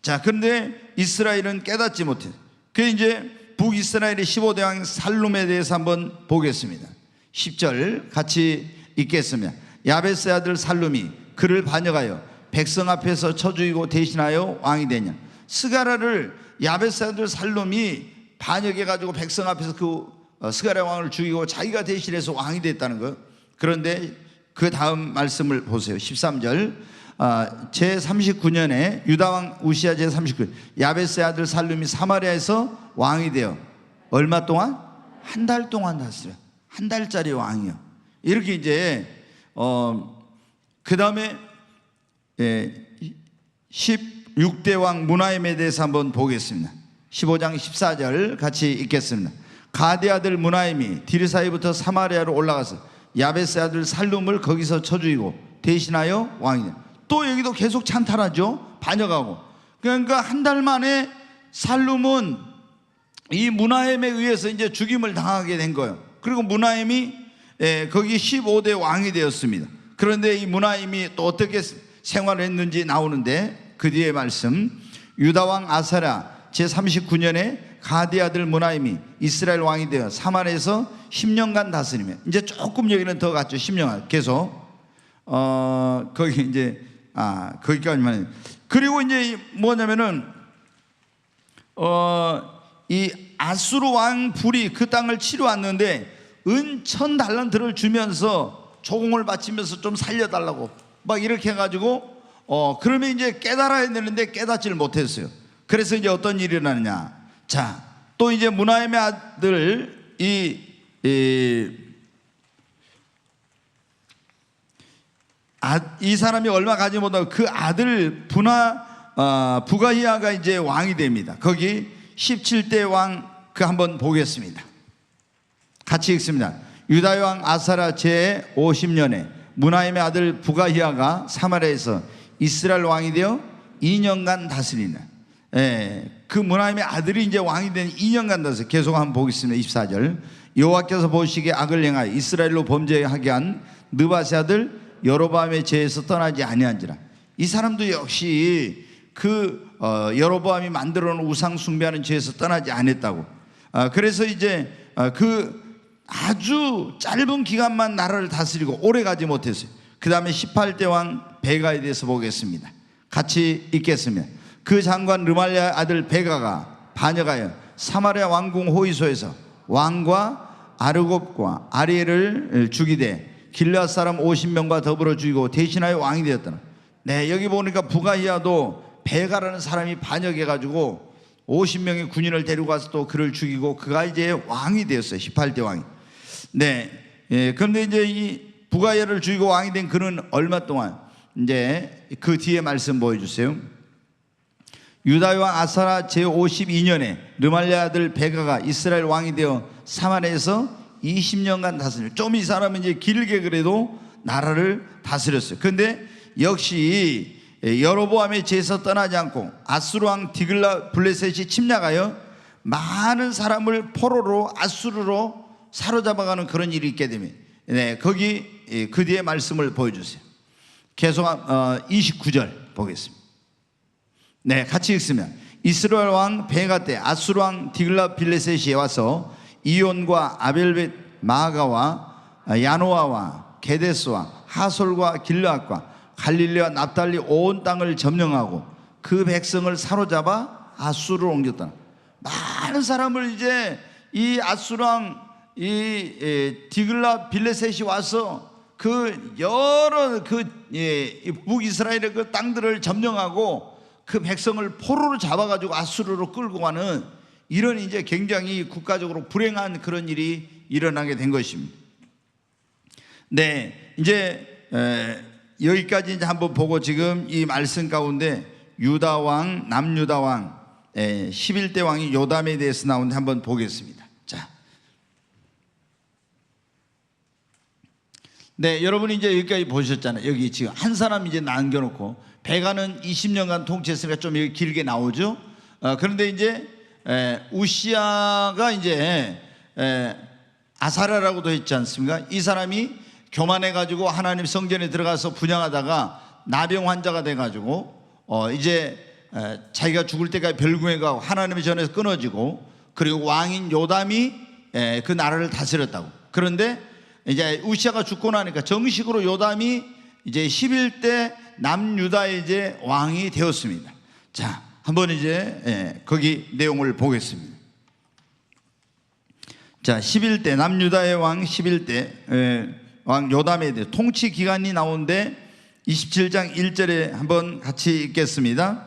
자, 그런데 이스라엘은 깨닫지 못해. 그래서 이제 북이스라엘의 15대 왕 살룸에 대해서 한번 보겠습니다. 10절 같이 읽겠습니다. 야베스의 아들 살룸이 그를 반역하여 백성 앞에서 쳐죽이고 대신하여 왕이 되냐. 스가랴를 야베스의 아들 살룸이 반역해가지고 백성 앞에서 그 스가랴 왕을 죽이고 자기가 대신해서 왕이 됐다는 거예요. 그런데 그 다음 말씀을 보세요. 13절. 제 39년에 유다왕 우시야 제 39년 야베스의 아들 살룸이 사마리아에서 왕이 되어 얼마 동안? 한 달 동안 다스려. 한 달짜리 왕이요. 이렇게 이제 그 다음에 16대 왕 무나임에 대해서 한번 보겠습니다. 15장 14절 같이 읽겠습니다. 가데 아들 무나임이 디르사이부터 사마리아로 올라가서 야베스 아들 살룸을 거기서 쳐 죽이고 대신하여 왕이 되어. 또 여기도 계속 찬탈하죠. 반역하고. 그러니까 한 달 만에 살룸은 이 무나임에 의해서 이제 죽임을 당하게 된 거예요. 그리고 무나임이 거기 15대 왕이 되었습니다. 그런데 이 무나임이 또 어떻게 생활을 했는지 나오는데 그 뒤에 말씀, 유다왕 아사랴 제39년에 가디 아들 무나임이 이스라엘 왕이 되어 사마리아에서 10년간 다스리며, 이제 조금 여기는 더 갔죠. 10년간 계속 거기 이제 거기까지만. 그리고 이제 뭐냐면은 이 아수르 왕 불이 그 땅을 치러 왔는데 은 1000달란트를 주면서 조공을 바치면서 좀 살려달라고 막 이렇게 해가지고 그러면 이제 깨달아야 되는데 깨닫지를 못했어요. 그래서 이제 어떤 일이 일어나느냐. 자, 또 이제 무나임의 아들 이 사람이 얼마 가지 못하고 그 아들 부가히야가 이제 왕이 됩니다. 거기 17대 왕 그 한번 보겠습니다. 같이 읽습니다. 유다의 왕 아사랴 제 50년에 무나임의 아들 부가히야가 사마리아에서 이스라엘 왕이 되어 2년간 다스리는. 그 무나임의 아들이 이제 왕이 된 2년간 다스려. 계속 한번 보겠습니다. 24절. 여호와께서 보시기에 악을 행하여 이스라엘로 범죄하게 한 느밧의 아들 여로보암의 죄에서 떠나지 아니한지라. 이 사람도 역시 그 여로보암이 만들어 놓은 우상 숭배하는 죄에서 떠나지 않았다고. 그래서 이제 그 아주 짧은 기간만 나라를 다스리고 오래 가지 못했어요. 그 다음에 18대 왕 베가에 대해서 보겠습니다. 같이 읽겠습니다. 그 장관 르말랴 아들 베가가 반역하여 사마리아 왕궁 호위소에서 왕과 아르곱과 아리엘을 죽이되 길르앗 사람 50명과 더불어 죽이고 대신하여 왕이 되었더라. 네, 여기 보니까 부가히야도 베가라는 사람이 반역해가지고 50명의 군인을 데리고 가서 또 그를 죽이고 그가 이제 왕이 되었어요. 18대 왕이. 네. 그런데 이제 이 부가히야를 죽이고 왕이 된 그는 얼마 동안, 이제 그 뒤에 말씀 보여주세요. 유다의 왕 아사랴 제52년에 르말랴 아들 베가가 이스라엘 왕이 되어 사마리아에서 20년간 다스렸어요. 좀 이 사람은 이제 길게 그래도 나라를 다스렸어요. 그런데 역시 여로보암의 죄에서 떠나지 않고 아수르 왕 디글라 블레셋이 침략하여 많은 사람을 포로로 아수르로 사로잡아가는 그런 일이 있게 되면, 네, 거기 그 뒤에 말씀을 보여주세요. 계속 29절 보겠습니다. 네, 같이 읽으면 이스라엘 왕 베가 때 아수르 왕 디글라 빌레셋이 와서 이온과 아벨벳 마가와 야노아와 게데스와 하솔과 길르앗과 갈릴리와 납달리 온 땅을 점령하고 그 백성을 사로잡아 아수르로 옮겼다. 많은 사람을 이제 이 아수르 왕 디글라 빌레셋이 와서 그 여러 북이스라엘의 그 땅들을 점령하고 그 백성을 포로로 잡아가지고 아수르로 끌고 가는 이런 이제 굉장히 국가적으로 불행한 그런 일이 일어나게 된 것입니다. 네, 이제 여기까지 이제 한번 보고 지금 이 말씀 가운데 유다 왕, 남유다 왕, 11대 왕이 요담에 대해서 나오는데 한번 보겠습니다. 자, 네, 여러분이 이제 여기까지 보셨잖아요. 여기 지금 한 사람 이제 남겨놓고 베가는 20년간 통치했으니까 좀 여기 길게 나오죠. 그런데 이제 우시야가 이제 아사랴라고도 했지 않습니까? 이 사람이 교만해가지고 하나님 성전에 들어가서 분향하다가 나병 환자가 돼가지고 이제 자기가 죽을 때까지 별궁에 가고 하나님의 전에서 끊어지고, 그리고 왕인 요담이 그 나라를 다스렸다고. 그런데 이제 우시야가 죽고 나니까 정식으로 요담이 이제 11대 남유다의 이제 왕이 되었습니다. 자, 한번 이제 거기 내용을 보겠습니다. 자, 11대 남유다의 왕 11대 왕 요담에 대해 통치 기간이 나오는데 27장 1절에 한번 같이 읽겠습니다.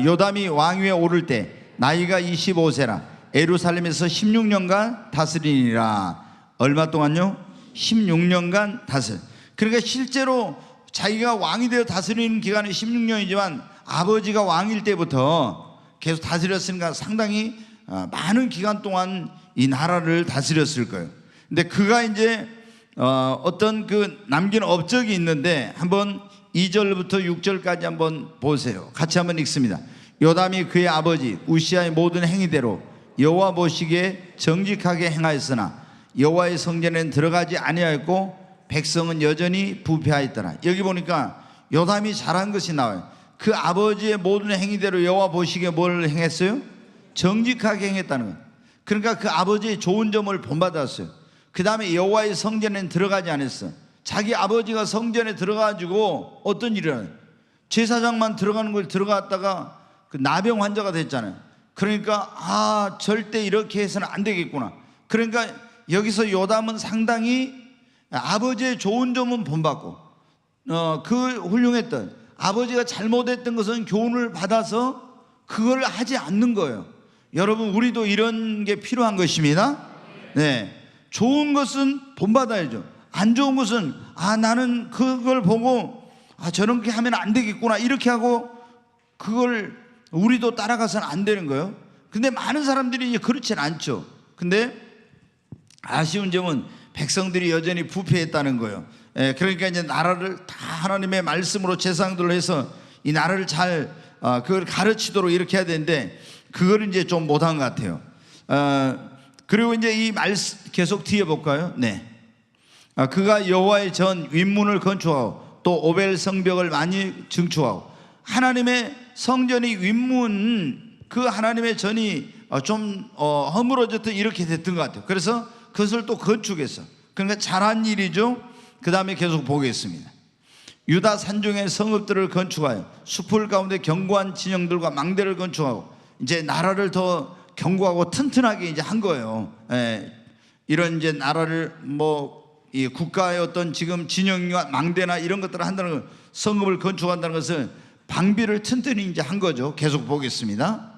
요담이 왕위에 오를 때 나이가 25세라 예루살렘에서 16년간 다스리니라. 얼마 동안요? 16년간 다스려. 그러니까 실제로 자기가 왕이 되어 다스리는 기간이 16년이지만 아버지가 왕일 때부터 계속 다스렸으니까 상당히 많은 기간 동안 이 나라를 다스렸을 거예요. 근데 그가 이제 어떤 그 남긴 업적이 있는데 한번 2절부터 6절까지 한번 보세요. 같이 한번 읽습니다. 요담이 그의 아버지 우시아의 모든 행위대로 여호와 보시기에 정직하게 행하였으나 여호와의 성전에는 들어가지 아니하였고 백성은 여전히 부패하였더라. 여기 보니까 요담이 잘한 것이 나와요. 그 아버지의 모든 행위대로 여호와 보시기에 뭘 행했어요? 정직하게 행했다는 거예요. 그러니까 그 아버지의 좋은 점을 본받았어요. 그 다음에 여호와의 성전에는 들어가지 않았어. 자기 아버지가 성전에 들어가가지고 어떤 일을 제사장만 들어가는 걸 들어갔다가 그 나병 환자가 됐잖아요. 그러니까 절대 이렇게 해서는 안 되겠구나. 그러니까 여기서 요담은 상당히 아버지의 좋은 점은 본받고 그 훌륭했던 아버지가 잘못했던 것은 교훈을 받아서 그걸 하지 않는 거예요. 여러분 우리도 이런 게 필요한 것입니다. 네, 좋은 것은 본받아야죠. 안 좋은 것은 나는 그걸 보고 저렇게 하면 안 되겠구나 이렇게 하고 그걸 우리도 따라가서는 안 되는 거예요. 근데 많은 사람들이 이제 그렇진 않죠. 근데 아쉬운 점은 백성들이 여전히 부패했다는 거예요. 그러니까 이제 나라를 다 하나님의 말씀으로 제사장들로 해서 이 나라를 잘 그걸 가르치도록 이렇게 해야 되는데 그걸 이제 좀 못한 것 같아요. 그리고 이제 이 말씀 계속 뒤에 볼까요? 네. 그가 여호와의 전 윗문을 건축하고 또 오벨 성벽을 많이 증축하고 하나님의 성전이 윗문 그 하나님의 전이 좀 허물어졌던 이렇게 됐던 것 같아요. 그래서 그것을 또 건축했어. 그러니까 잘한 일이죠. 그 다음에 계속 보겠습니다. 유다 산중의 성읍들을 건축하여 숲을 가운데 견고한 진영들과 망대를 건축하고 이제 나라를 더 견고하고 튼튼하게 이제 한 거예요. 이런 이제 나라를 이 국가의 어떤 지금 진영과 망대나 이런 것들을 한다는 것, 성읍을 건축한다는 것은 방비를 튼튼히 이제 한 거죠. 계속 보겠습니다.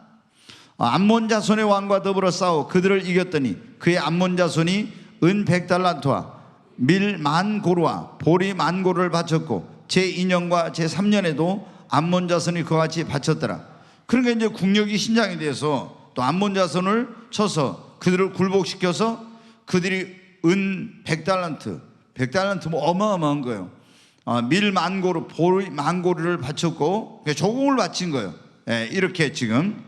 암몬 자손의 왕과 더불어 싸워 그들을 이겼더니 그의 암몬 자손이 은 100달란트와 밀 10,000고루와 보리 10,000고루를 바쳤고 제2년과 제3년에도 암몬 자손이 그와 같이 바쳤더라. 그러니까 이제 국력이 신장이 돼서 또 암몬 자손을 쳐서 그들을 굴복시켜서 그들이 은 100달란트 100달란트 어마어마한 거예요. 밀 10,000고루 보리 10,000고루를 바쳤고 조공을 바친 거예요. 이렇게 지금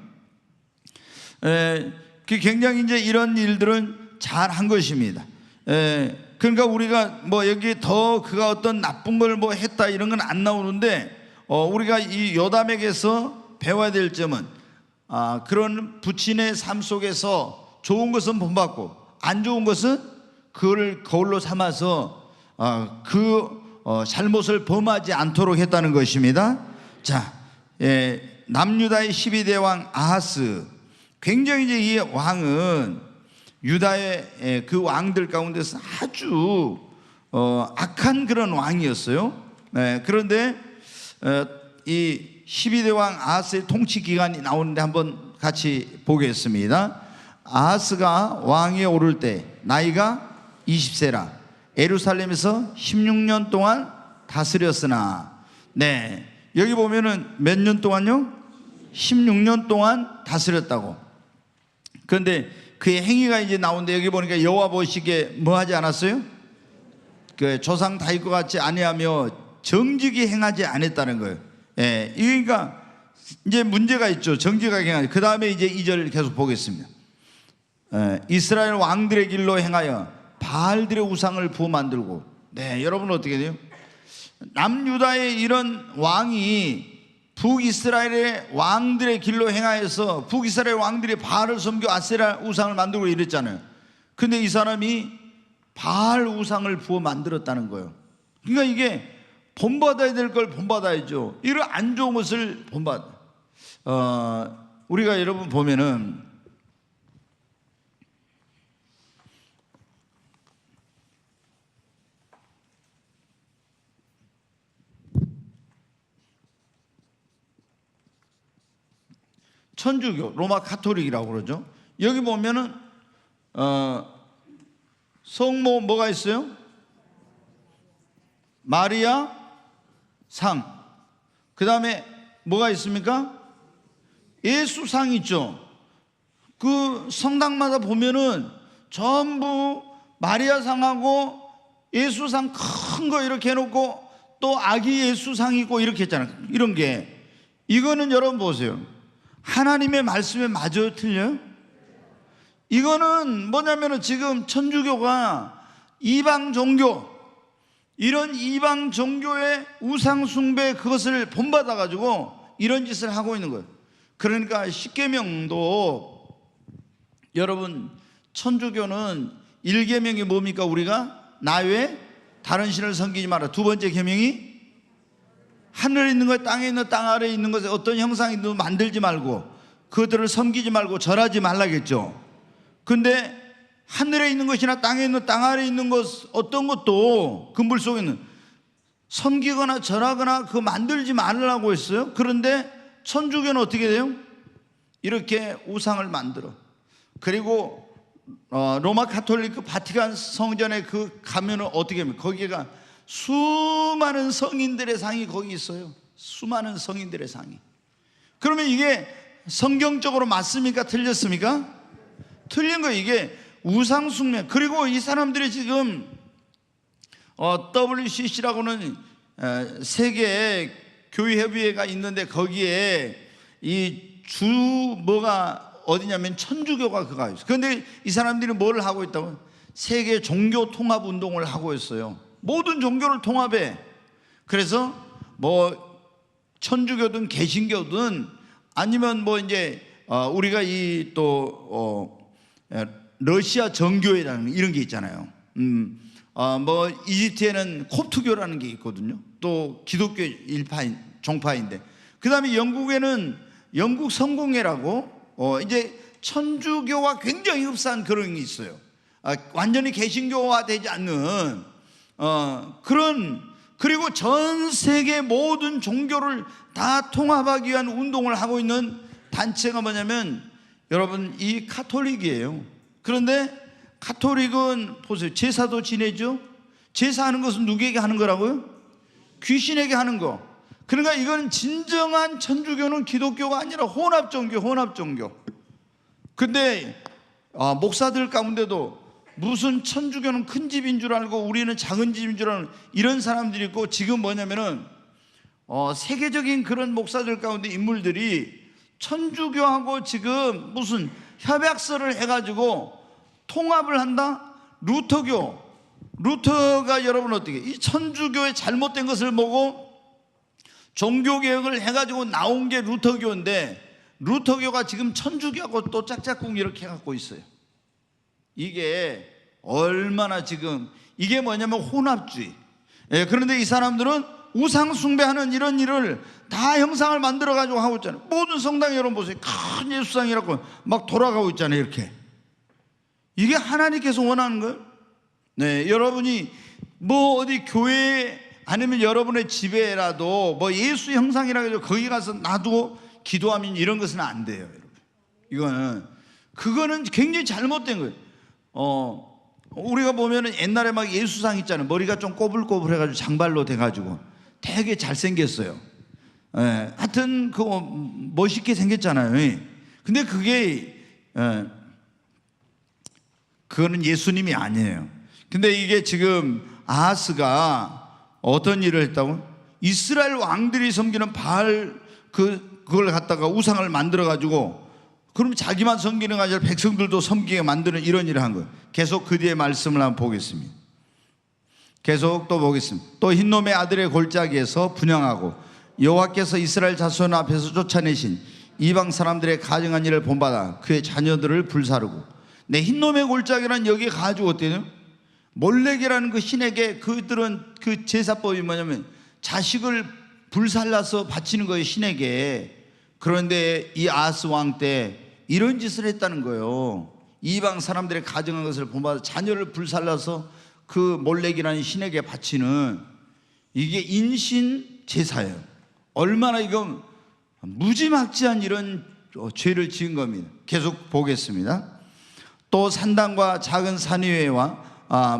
굉장히 이제 이런 일들은 잘 한 것입니다. 그러니까 우리가 여기 더 그가 어떤 나쁜 걸 했다 이런 건 안 나오는데 우리가 이 요담에게서 배워야 될 점은 그런 부친의 삶 속에서 좋은 것은 본받고 안 좋은 것은 그걸 거울로 삼아서 잘못을 범하지 않도록 했다는 것입니다. 자, 남유다의 12대 왕 아하스, 굉장히 이제 이 왕은 유다의 그 왕들 가운데서 아주 악한 그런 왕이었어요. 그런데 이 12대 왕 아하스의 통치 기간이 나오는데 한번 같이 보겠습니다. 아하스가 왕위에 오를 때 나이가 20세라 예루살렘에서 16년 동안 다스렸으나 여기 보면은 몇 년 동안요? 16년 동안 다스렸다고. 그런데 그의 행위가 이제 나오는데 여기 보니까 여호와 보시기에 하지 않았어요? 그 조상 다윗과 같이 아니하며 정직히 행하지 않았다는 거예요. 그러니까 이제 문제가 있죠. 정직하게 행하지. 그 다음에 이제 2절 계속 보겠습니다. 이스라엘 왕들의 길로 행하여 바알들의 우상을 부어 만들고. 여러분 어떻게 돼요? 남유다의 이런 왕이 북이스라엘의 왕들의 길로 행하여서 북이스라엘 왕들이 바알을 섬겨 아세라 우상을 만들고 이랬잖아요. 근데 이 사람이 바알 우상을 부어 만들었다는 거예요. 그러니까 이게 본받아야 될 걸 본받아야죠. 이런 안 좋은 것을 본받아. 우리가 여러분 보면은 천주교, 로마 가톨릭이라고 그러죠. 여기 보면은 성모 뭐가 있어요? 마리아 상. 그 다음에 뭐가 있습니까? 예수상 있죠. 그 성당마다 보면은 전부 마리아상하고 예수상 큰 거 이렇게 해놓고 또 아기 예수상 있고 이렇게 했잖아요. 이런 게, 이거는 여러분 보세요, 하나님의 말씀에 맞아요, 틀려요? 이거는 뭐냐면은 지금 천주교가 이방 종교, 이런 이방 종교의 우상 숭배, 그것을 본받아 가지고 이런 짓을 하고 있는 거예요. 그러니까 십계명도, 여러분 천주교는 1계명이 뭡니까? 우리가 나 외에 다른 신을 섬기지 마라. 두 번째 계명이 하늘에 있는 것, 땅에 있는, 땅 아래에 있는 것에 어떤 형상이든 만들지 말고 그들을 섬기지 말고 절하지 말라겠죠. 근데 하늘에 있는 것이나 땅에 있는, 땅 아래에 있는 것 어떤 것도 그 물 속에 있는 섬기거나 절하거나 그 만들지 말라고 했어요. 그런데 천주교는 어떻게 돼요? 이렇게 우상을 만들어. 그리고 로마 가톨릭 그 바티칸 성전에 그 가면은 어떻게 하면 거기가 수많은 성인들의 상이 거기 있어요. 수많은 성인들의 상이. 그러면 이게 성경적으로 맞습니까? 틀렸습니까? 틀린 거. 이게 우상 숭배. 그리고 이 사람들이 지금 WCC라고는 세계 교회협의회가 있는데 거기에 이 주 뭐가 어디냐면 천주교가 그가 있어요. 그런데 이 사람들이 뭘 하고 있다고? 세계 종교 통합 운동을 하고 있어요. 모든 종교를 통합해. 그래서 뭐 천주교든 개신교든 아니면 뭐 이제 우리가 이 또 러시아 정교회라는 이런 게 있잖아요. 뭐 이집트에는 콥트교라는 게 있거든요. 또 기독교 일파인 종파인데, 그 다음에 영국에는 영국 성공회라고 이제 천주교와 굉장히 흡사한 그런 게 있어요. 완전히 개신교화되지 않는 그런, 그리고 전 세계 모든 종교를 다 통합하기 위한 운동을 하고 있는 단체가 뭐냐면 여러분 이 가톨릭이에요. 그런데 가톨릭은 보세요, 제사도 지내죠. 제사하는 것은 누구에게 하는 거라고요? 귀신에게 하는 거. 그러니까 이건 진정한 천주교는 기독교가 아니라 혼합종교, 혼합종교. 근데 목사들 가운데도 무슨 천주교는 큰 집인 줄 알고 우리는 작은 집인 줄 아는 이런 사람들이 있고, 지금 뭐냐면은 세계적인 그런 목사들 가운데 인물들이 천주교하고 지금 무슨 협약서를 해가지고 통합을 한다? 루터가 여러분 어떻게, 이 천주교의 잘못된 것을 보고 종교개혁을 해가지고 나온 게 루터교인데, 루터교가 지금 천주교하고 또 짝짝꿍 이렇게 갖고 있어요. 이게 얼마나 지금, 이게 뭐냐면 혼합주의. 그런데 이 사람들은 우상 숭배하는 이런 일을 다 형상을 만들어 가지고 하고 있잖아요. 모든 성당에 여러분 보세요, 큰 예수상이라고 막 돌아가고 있잖아요. 이렇게. 이게 하나님께서 원하는 거예요. 네, 여러분이 뭐 어디 교회 아니면 여러분의 집에라도 뭐 예수 형상이라고 해서 거기 가서 놔두고 기도하면 이런 것은 안 돼요, 여러분. 그거는 굉장히 잘못된 거예요. 우리가 보면은 옛날에 막 예수상 있잖아요. 머리가 좀 꼬불꼬불 해가지고 장발로 돼가지고 되게 잘생겼어요. 하여튼 그거 멋있게 생겼잖아요. 근데 그거는 예수님이 아니에요. 근데 이게 지금 아하스가 어떤 일을 했다고? 이스라엘 왕들이 섬기는 바알 그걸 갖다가 우상을 만들어 가지고, 그럼 자기만 섬기는 게 아니라 백성들도 섬기게 만드는 이런 일을 한 거예요. 계속 그 뒤에 말씀을 한번 보겠습니다. 계속 또 보겠습니다. 또 흰놈의 아들의 골짜기에서 분향하고 여호와께서 이스라엘 자손 앞에서 쫓아내신 이방 사람들의 가증한 일을 본받아 그의 자녀들을 불사르고. 내 흰놈의 골짜기란 여기에 가지고 어때요? 몰렉이라는 그 신에게, 그들은 그 제사법이 뭐냐면 자식을 불살라서 바치는 거예요, 신에게. 그런데 이 아하스 왕 때 이런 짓을 했다는 거예요. 이방 사람들의 가증한 것을 본받아 자녀를 불살라서 그 몰렉이라는 신에게 바치는, 이게 인신 제사예요. 얼마나 이건 무지막지한 이런 죄를 지은 겁니다. 계속 보겠습니다. 또 산당과 작은 산 위에와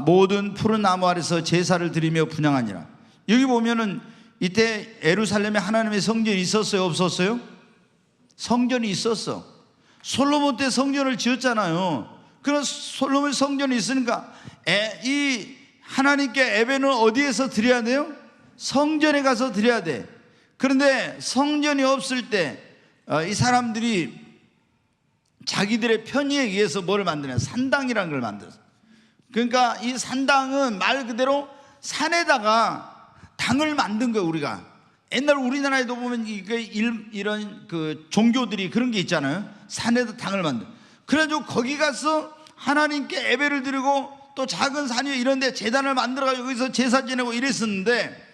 모든 푸른 나무 아래서 제사를 드리며 분향하니라. 여기 보면은 이때 예루살렘에 하나님의 성전이 있었어요, 없었어요? 성전이 있었어. 솔로몬 때 성전을 지었잖아요. 그런 솔로몬 성전이 있으니까 이 하나님께 예배는 어디에서 드려야 돼요? 성전에 가서 드려야 돼. 그런데 성전이 없을 때 이 사람들이 자기들의 편의에 의해서 뭐를 만드냐, 산당이라는 걸 만들었어. 그러니까 이 산당은 말 그대로 산에다가 당을 만든 거예요. 우리가 옛날 우리나라에도 보면 이런 그 종교들이 그런 게 있잖아요. 산에다 당을 만든. 그래가지고 거기 가서 하나님께 예배를 드리고 또 작은 산 위에 이런 데 제단을 만들어가지고 여기서 제사 지내고 이랬었는데,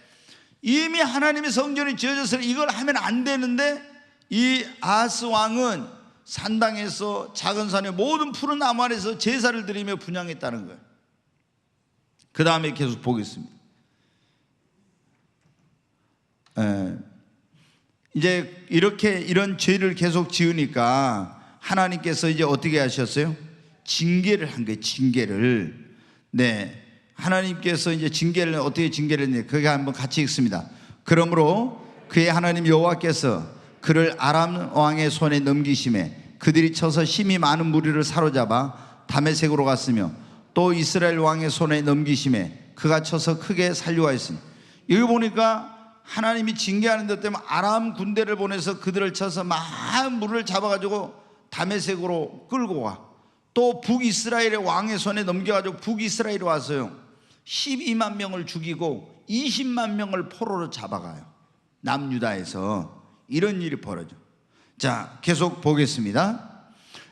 이미 하나님의 성전이 지어져서 이걸 하면 안 되는데 이 아하스 왕은 산당에서 작은 산에 모든 푸른 나무 아래서 제사를 드리며 분향했다는 거예요. 그 다음에 계속 보겠습니다. 이제 이런 죄를 계속 지으니까 하나님께서 이제 어떻게 하셨어요? 징계를 한 거예요. 징계를. 네, 하나님께서 이제 징계를 어떻게 징계를 했냐, 그게 한번 같이 읽습니다. 그러므로 그의 하나님 여호와께서 그를 아람 왕의 손에 넘기심에 그들이 쳐서 심히 많은 무리를 사로잡아 다메섹으로 갔으며, 또 이스라엘 왕의 손에 넘기심에 그가 쳐서 크게 살려하였으니. 여기 보니까 하나님이 징계하는 것 때문에 아람 군대를 보내서 그들을 쳐서 많은 무리를 잡아가지고 다메섹으로 끌고 와. 또 북이스라엘의 왕의 손에 넘겨가지고 북이스라엘에 와서요 12만 명을 죽이고 20만 명을 포로로 잡아가요. 남유다에서 이런 일이 벌어져. 자, 계속 보겠습니다.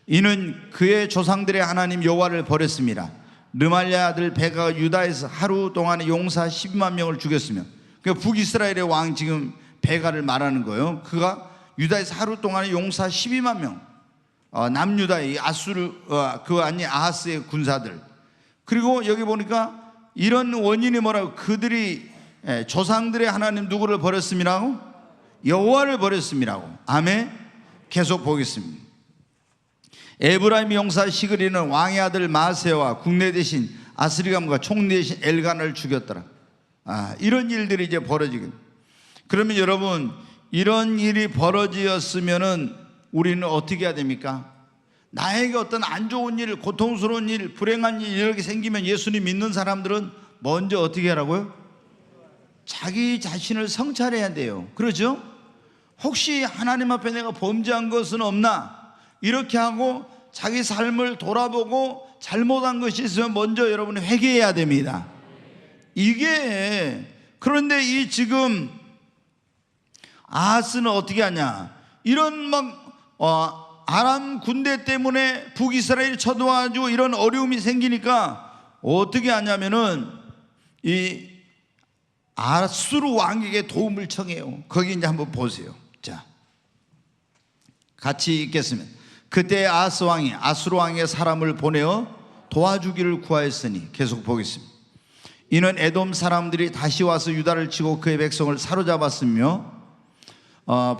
이는 그의 조상들의 하나님 여호와를 버렸습니다. 르말랴 아들 베가가 유다에서 하루 동안에 용사 12만 명을 죽였으며, 그러니까 북이스라엘의 왕 지금 베가를 말하는 거예요. 그가 유다에서 하루 동안에 용사 12만 명, 남유다의 아하스의 군사들. 그리고 여기 보니까 이런 원인이 뭐라고? 그들이 조상들의 하나님 누구를 버렸음이라고? 여호와를 버렸음이라고. 아멘. 계속 보겠습니다. 에브라임 용사 시그리는 왕의 아들 마세와 국내 대신 아스리감과 총리 대신 엘간을 죽였더라. 이런 일들이 이제 벌어지거든요. 그러면 여러분, 이런 일이 벌어지었으면은 우리는 어떻게 해야 됩니까? 나에게 어떤 안 좋은 일, 고통스러운 일, 불행한 일 이렇게 생기면 예수님 믿는 사람들은 먼저 어떻게 하라고요? 자기 자신을 성찰해야 돼요. 그러죠? 혹시 하나님 앞에 내가 범죄한 것은 없나? 이렇게 하고 자기 삶을 돌아보고 잘못한 것이 있으면 먼저 여러분이 회개해야 됩니다. 이게, 그런데 이 지금 아하스는 어떻게 하냐? 이런 아람 군대 때문에 북이스라엘이 쳐들어와가지고 이런 어려움이 생기니까 어떻게 하냐면은 이 아수르 왕에게 도움을 청해요. 거기 이제 한번 보세요. 자, 같이 읽겠습니다. 그때 아하스 왕이 아수르 왕의 사람을 보내어 도와주기를 구하였으니. 계속 보겠습니다. 이는 에돔 사람들이 다시 와서 유다를 치고 그의 백성을 사로잡았으며,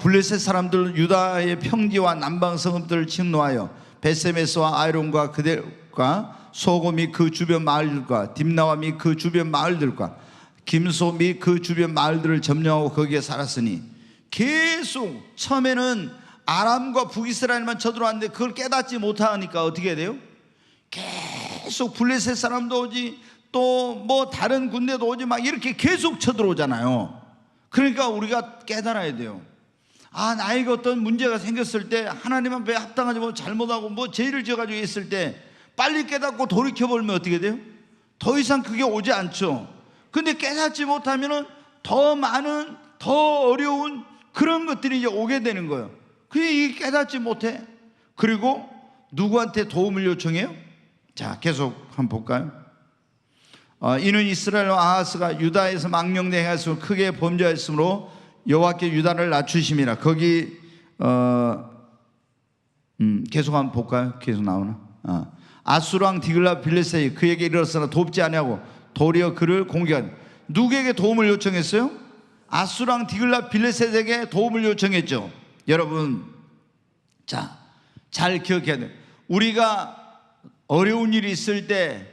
블레셋 사람들 유다의 평지와 남방 성읍들을 침노하여 베세메스와 아이론과 그들과 소고 및 그 주변 마을들과 딥나와 및 그 주변 마을들과 김소 및 그 주변 마을들을 점령하고 거기에 살았으니. 계속 처음에는 아람과 북이스라엘만 쳐들어왔는데 그걸 깨닫지 못하니까 어떻게 해야 돼요? 계속 블레셋 사람도 오지, 또 뭐 다른 군대도 오지, 막 이렇게 계속 쳐들어오잖아요. 그러니까 우리가 깨달아야 돼요. 나에게 어떤 문제가 생겼을 때 하나님 앞에 합당하지 못하고 잘못하고 뭐 죄를 지어가지고 있을 때 빨리 깨닫고 돌이켜보면 어떻게 돼요? 더 이상 그게 오지 않죠. 근데 깨닫지 못하면 더 많은, 더 어려운 그런 것들이 이제 오게 되는 거예요. 그게 이게 깨닫지 못해. 그리고 누구한테 도움을 요청해요? 자, 계속 한번 볼까요? 이는 이스라엘 아하스가 유다에서 망령되게 하였으므로 크게 범죄하였으므로 여호와께 유다를 낮추심이라. 거기 계속 한번 볼까요? 계속 나오나? 아수르 왕 디글라 빌레셋이 그에게 이르렀으나 돕지 아니하고 도리어 그를 공격한. 누구에게 도움을 요청했어요? 아수르 왕 디글라 빌레셋에게 도움을 요청했죠. 여러분, 자, 잘 기억해야 돼요. 우리가 어려운 일이 있을 때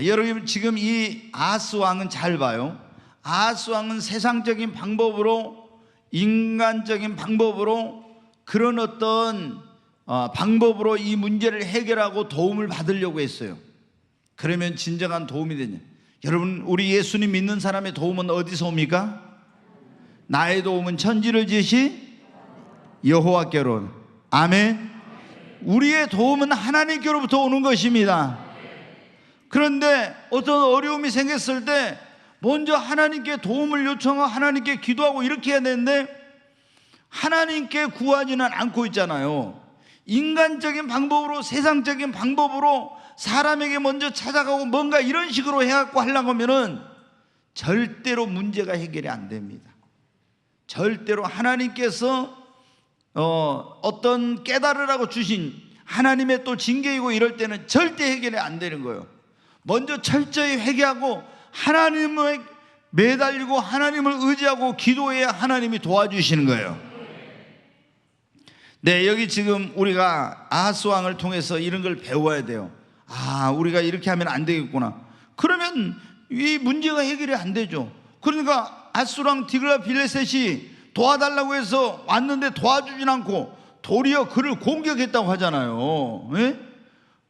여러분 지금 이 아하스 왕은 잘 봐요. 아하스 왕은 세상적인 방법으로, 인간적인 방법으로, 그런 어떤 방법으로 이 문제를 해결하고 도움을 받으려고 했어요. 그러면 진정한 도움이 되냐? 여러분, 우리 예수님 믿는 사람의 도움은 어디서 옵니까? 나의 도움은 천지를 지으신 여호와께로. 아멘. 우리의 도움은 하나님께로부터 오는 것입니다. 그런데 어떤 어려움이 생겼을 때 먼저 하나님께 도움을 요청하고 하나님께 기도하고 이렇게 해야 되는데 하나님께 구하지는 않고 있잖아요. 인간적인 방법으로, 세상적인 방법으로 사람에게 먼저 찾아가고 뭔가 이런 식으로 해갖고 하려고 하면은 절대로 문제가 해결이 안 됩니다. 절대로 하나님께서 어떤 깨달으라고 주신 하나님의 또 징계이고 이럴 때는 절대 해결이 안 되는 거예요. 먼저 철저히 회개하고 하나님을 매달리고 하나님을 의지하고 기도해야 하나님이 도와주시는 거예요. 네, 여기 지금 우리가 아하스 왕을 통해서 이런 걸 배워야 돼요. 우리가 이렇게 하면 안 되겠구나. 그러면 이 문제가 해결이 안 되죠. 그러니까 아수랑 디글라빌레셋이 도와달라고 해서 왔는데 도와주진 않고 도리어 그를 공격했다고 하잖아요. 예?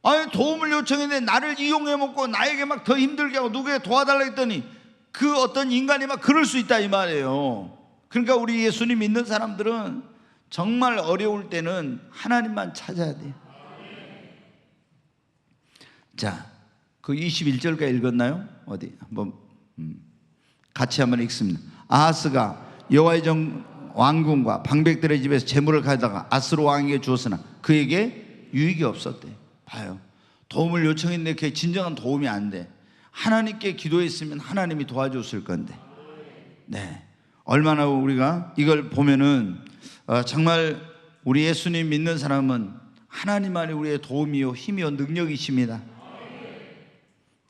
아니, 도움을 요청했는데 나를 이용해 먹고 나에게 막 더 힘들게 하고 누구에게 도와달라 했더니 그 어떤 인간이 막 그럴 수 있다 이 말이에요. 그러니까 우리 예수님 믿는 사람들은 정말 어려울 때는 하나님만 찾아야 돼요. 자, 그 21절까지 읽었나요? 어디 한번 같이 한번 읽습니다. 아하스가 여호와의 정 왕궁과 방백들의 집에서 재물을 가져다가 아스로 왕에게 주었으나 그에게 유익이 없었대. 봐요. 도움을 요청했는데 그게 진정한 도움이 안 돼. 하나님께 기도했으면 하나님이 도와줬을 건데. 네, 얼마나 우리가 이걸 보면은 정말 우리 예수님 믿는 사람은 하나님만이 우리의 도움이요 힘이요 능력이십니다.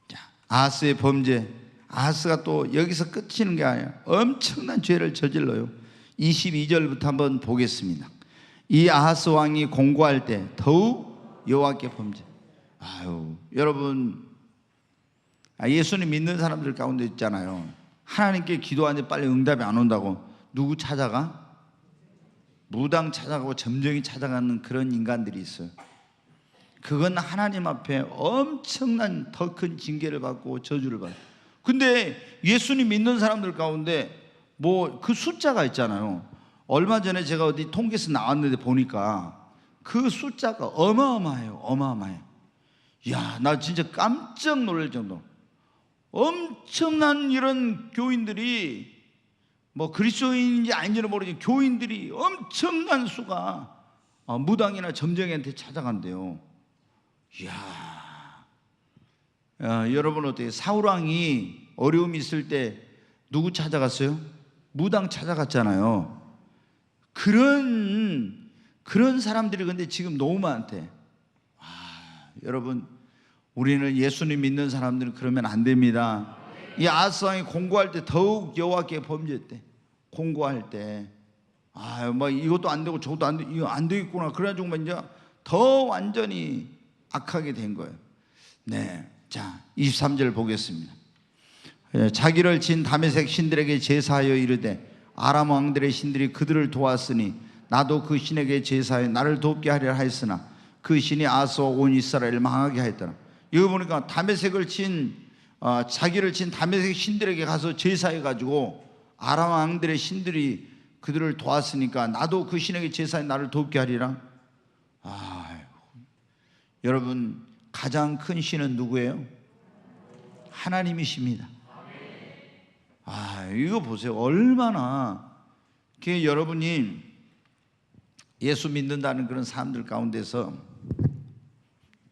자, 아하스의 범죄, 아하스가 또 여기서 끝이는 게 아니라 엄청난 죄를 저질러요. 22절부터 한번 보겠습니다. 이 아하스 왕이 공고할 때 더욱 여호와께 범죄. 여러분, 예수님 믿는 사람들 가운데 있잖아요. 하나님께 기도하는데 빨리 응답이 안 온다고 누구 찾아가? 무당 찾아가고 점쟁이 찾아가는 그런 인간들이 있어요. 그건 하나님 앞에 엄청난 더 큰 징계를 받고 저주를 받아요. 근데 예수님 믿는 사람들 가운데 뭐 그 숫자가 있잖아요. 얼마 전에 제가 어디 통계에서 나왔는데 보니까 그 숫자가 어마어마해요. 어마어마해요. 야, 나 진짜 깜짝 놀랄 정도. 엄청난 이런 교인들이, 뭐 그리스도인인지 아닌지는 모르지만 교인들이 엄청난 수가 무당이나 점쟁이한테 찾아간대요. 이야, 여러분 어때요? 사울왕이 어려움이 있을 때 누구 찾아갔어요? 무당 찾아갔잖아요. 그런 사람들이 근데 지금 너무 많대. 여러분, 우리는 예수님 믿는 사람들은 그러면 안 됩니다. 이 아하스 왕이 공고할 때 더욱 여호와께 범죄했대. 공고할 때 뭐 이것도 안 되고 저것도 안 돼, 이거 안 되겠구나. 그래가지고 이제 더 완전히 악하게 된 거예요. 네, 자 23절 보겠습니다. 자기를 친 다메섹 신들에게 제사하여 이르되 아람 왕들의 신들이 그들을 도왔으니 나도 그 신에게 제사하여 나를 돕게 하리라 하였으나 그 신이 아하스와 온 이스라엘을 망하게 하였더라. 여기 보니까 다메섹을 친 자기를 친 다메섹 신들에게 가서 제사해가지고 아람 왕들의 신들이 그들을 도왔으니까 나도 그 신에게 제사해 나를 돕게 하리라. 여러분, 가장 큰 신은 누구예요? 하나님이십니다. 이거 보세요. 얼마나 여러분이 예수 믿는다는 그런 사람들 가운데서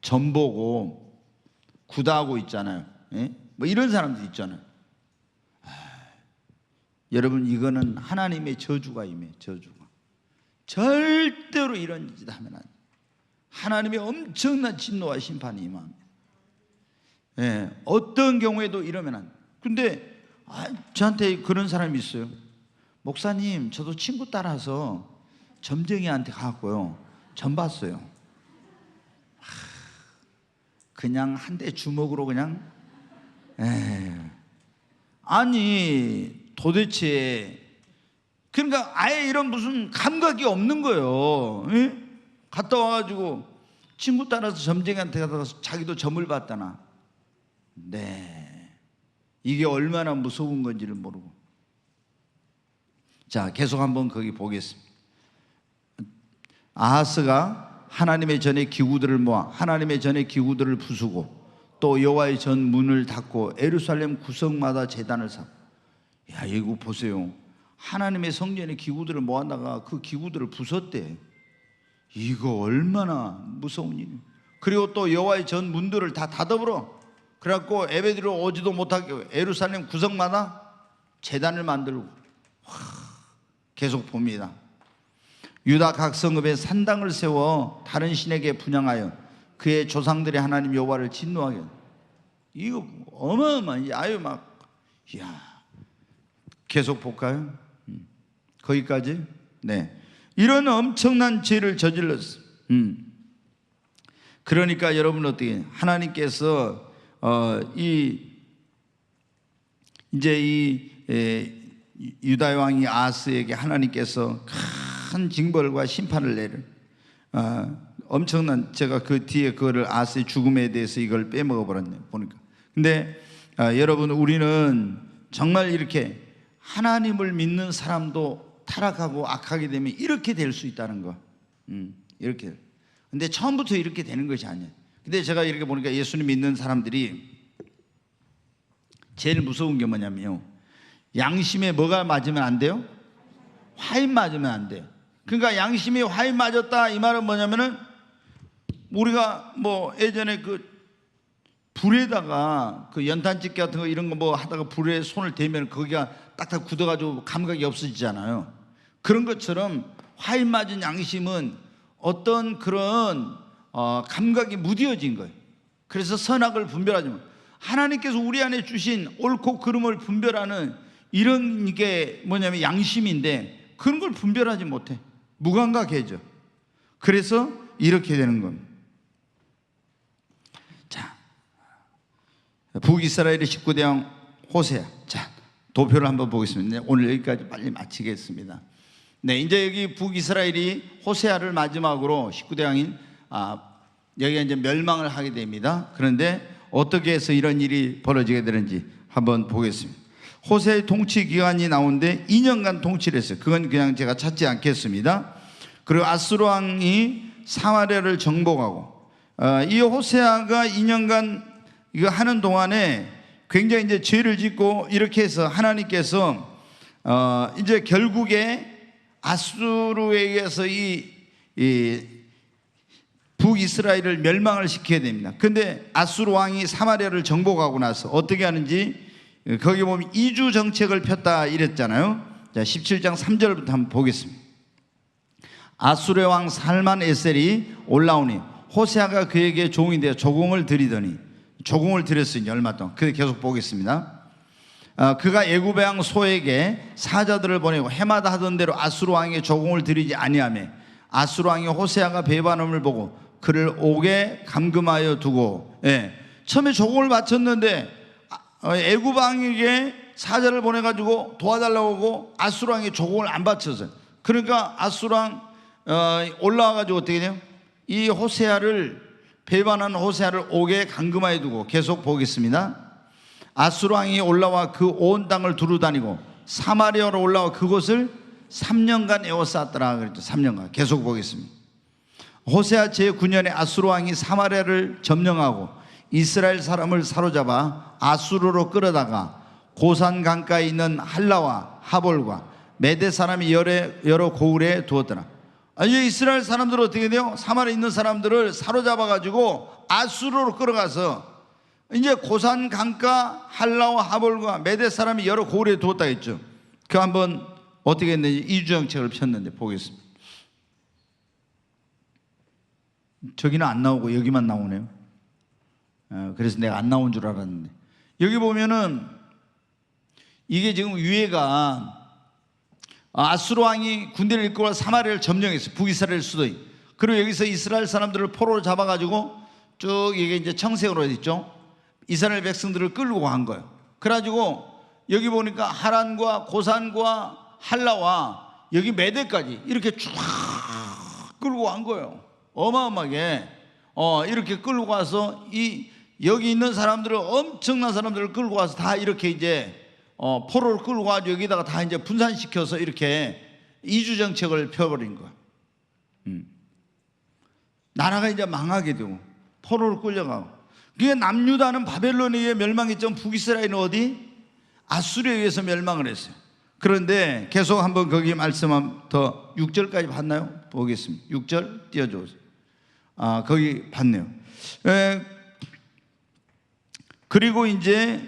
전보고 구다하고 있잖아요. 예? 뭐 이런 사람들 있잖아요. 여러분, 이거는 하나님의 저주가 임해요. 저주가. 절대로 이런 짓 하면 안 돼요. 하나님의 엄청난 진노와 심판이 임합니다. 예, 어떤 경우에도 이러면 안 돼요. 근데 저한테 그런 사람이 있어요. 목사님, 저도 친구 따라서 점쟁이한테 가갖고요 점 봤어요. 그냥 한 대 주먹으로 그냥 아니 도대체 그러니까 아예 이런 무슨 감각이 없는 거예요. 에? 갔다 와가지고 친구 따라서 점쟁이한테 가서 자기도 점을 봤다나. 네, 이게 얼마나 무서운 건지를 모르고. 자, 계속 한번 거기 보겠습니다. 아하스가 하나님의 전에 기구들을 모아 하나님의 전에 기구들을 부수고 또 여호와의 전 문을 닫고 예루살렘 구석마다 제단을 쌓고. 야, 이거 보세요. 하나님의 성전의 기구들을 모아다가 그 기구들을 부쉈대. 이거 얼마나 무서운 일이에요. 그리고 또 여호와의 전 문들을 다 닫아버려. 그래갖고 예배드리러 오지도 못하게 예루살렘 구석마다 제단을 만들고. 계속 봅니다. 유다 각 성읍에 산당을 세워 다른 신에게 분향하여 그의 조상들의 하나님 여호와를 진노하게. 이거 어마어마한 아유 막. 야, 계속 볼까요? 거기까지. 네, 이런 엄청난 죄를 저질렀어. 그러니까 여러분 어떻게 하나님께서 유다 왕이 아하스에게 하나님께서 큰 징벌과 심판을 내려. 엄청난, 제가 그 뒤에 그거를 아하스의 죽음에 대해서 이걸 빼먹어 버렸네요 보니까. 근데 여러분, 우리는 정말 이렇게 하나님을 믿는 사람도 타락하고 악하게 되면 이렇게 될 수 있다는 거. 이렇게. 근데 처음부터 이렇게 되는 것이 아니에요. 근데 제가 이렇게 보니까 예수님 믿는 사람들이 제일 무서운 게 뭐냐면요, 양심에 뭐가 맞으면 안 돼요? 화인 맞으면 안 돼요. 그러니까 양심이 화인 맞았다 이 말은 뭐냐면은, 우리가 뭐 예전에 그 불에다가 그 연탄집 같은 거 이런 거 뭐 하다가 불에 손을 대면 거기가 딱딱 굳어가지고 감각이 없어지잖아요. 그런 것처럼 화인 맞은 양심은 어떤 그런 감각이 무뎌진 거예요. 그래서 선악을 분별하지 못. 하나님께서 우리 안에 주신 옳고 그름을 분별하는 이런 게 뭐냐면 양심인데, 그런 걸 분별하지 못해. 무감각해져. 그래서 이렇게 되는 겁니다. 자, 북이스라엘의 19대 왕 호세아. 자, 도표를 한번 보겠습니다. 네, 오늘 여기까지 빨리 마치겠습니다. 네, 이제 여기 북이스라엘이 호세아를 마지막으로 19대 왕인 여기가 이제 멸망을 하게 됩니다. 그런데 어떻게 해서 이런 일이 벌어지게 되는지 한번 보겠습니다. 호세아의 통치 기간이 나오는데 2년간 통치를 했어요. 그건 그냥 제가 찾지 않겠습니다. 그리고 아수르 왕이 사마리아를 정복하고, 이 호세아가 2년간 이거 하는 동안에 굉장히 이제 죄를 짓고 이렇게 해서 하나님께서 이제 결국에 아수르에 의해서 이 북이스라엘을 멸망을 시켜야 됩니다. 근데 아수르 왕이 사마리아를 정복하고 나서 어떻게 하는지 거기 보면 이주 정책을 폈다 이랬잖아요. 자, 17장 3절부터 한번 보겠습니다. 아수르의 왕 살만 에셀이 올라오니 호세아가 그에게 종이 되어 조공을 드리더니, 조공을 드렸으니 얼마 동안. 그 계속 보겠습니다. 그가 애굽의 왕 소에게 사자들을 보내고 해마다 하던 대로 아수르 왕에게 조공을 드리지 아니하며 아수르 왕이 호세아가 배반함을 보고 그를 옥에 감금하여 두고. 처음에 조공을 바쳤는데 애굽 왕에게 사자를 보내가지고 도와달라고 하고 아수르 왕이 조공을 안 바쳤어요. 그러니까 아수르 왕 올라와가지고 어떻게 돼요? 이 호세아를, 배반한 호세아를 옥에 감금하여 두고. 계속 보겠습니다. 아수르 왕이 올라와 그 온 땅을 두루다니고 사마리아로 올라와 그곳을 3년간 에워쌌더라 그랬죠. 3년간. 계속 보겠습니다. 호세아 제9년에 아수르 왕이 사마리아를 점령하고 이스라엘 사람을 사로잡아 아수르로 끌어다가 고산 강가에 있는 할라와 하볼과 메대 사람이 여러 고을에 두었더라. 이제 이스라엘 사람들은 어떻게 돼요? 사마리아에 있는 사람들을 사로잡아 가지고 아수르로 끌어가서 이제 고산 강가 할라와 하볼과 메대 사람이 여러 고을에 두었다 했죠. 그 한번 어떻게 했는지 이주 정책을 폈는데 보겠습니다. 저기는 안 나오고 여기만 나오네요. 그래서 내가 안 나온 줄 알았는데, 여기 보면은 이게 지금 위에가 아수르 왕이 군대를 이끌고 사마리아를 점령했어요. 북이스라엘 수도인. 그리고 여기서 이스라엘 사람들을 포로로 잡아가지고 쭉 이게 이제 청색으로 있죠. 이스라엘 백성들을 끌고 간 거예요. 그래가지고 여기 보니까 하란과 고산과 할라와 여기 메대까지 이렇게 쭉 끌고 간 거예요. 어마어마하게 이렇게 끌고 가서 여기 있는 사람들을, 엄청난 사람들을 끌고 가서 다 이렇게 이제 포로를 끌고 가서 여기다가 다 이제 분산시켜서 이렇게 이주 정책을 펴버린 거예요. 나라가 이제 망하게 되고 포로를 끌려가고. 그게 남유다는 바벨론에 의해 멸망했지만 북이스라엘은 어디? 아수르에 의해서 멸망을 했어요. 그런데 계속 한번 거기 말씀 더 6절까지 봤나요? 보겠습니다. 6절 띄워주세요. 거기 봤네요. 그리고 이제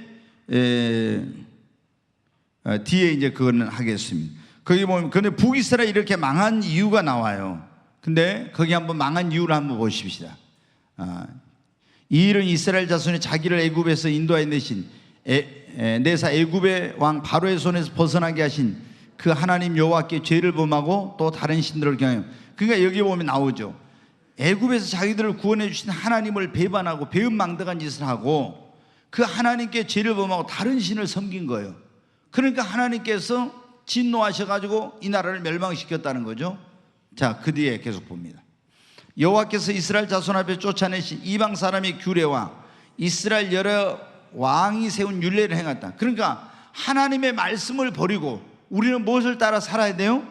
뒤에 이제 그거는 하겠습니다. 거기 보면 근데 북이스라엘 이렇게 망한 이유가 나와요. 근데 거기 한번 망한 이유를 한번 보십시다. 이 일은 이스라엘 자손이 자기를 애굽에서 인도하여 내신 내사 애굽의 왕 바로의 손에서 벗어나게 하신 그 하나님 여호와께 죄를 범하고 또 다른 신들을 경외. 그러니까 여기 보면 나오죠. 애굽에서 자기들을 구원해 주신 하나님을 배반하고 배은망덕한 짓을 하고 그 하나님께 죄를 범하고 다른 신을 섬긴 거예요. 그러니까 하나님께서 진노하셔가지고 이 나라를 멸망시켰다는 거죠. 자, 그 뒤에 계속 봅니다. 여호와께서 이스라엘 자손 앞에 쫓아내신 이방 사람의 규례와 이스라엘 여러 왕이 세운 율례를 행했다. 그러니까 하나님의 말씀을 버리고 우리는 무엇을 따라 살아야 돼요?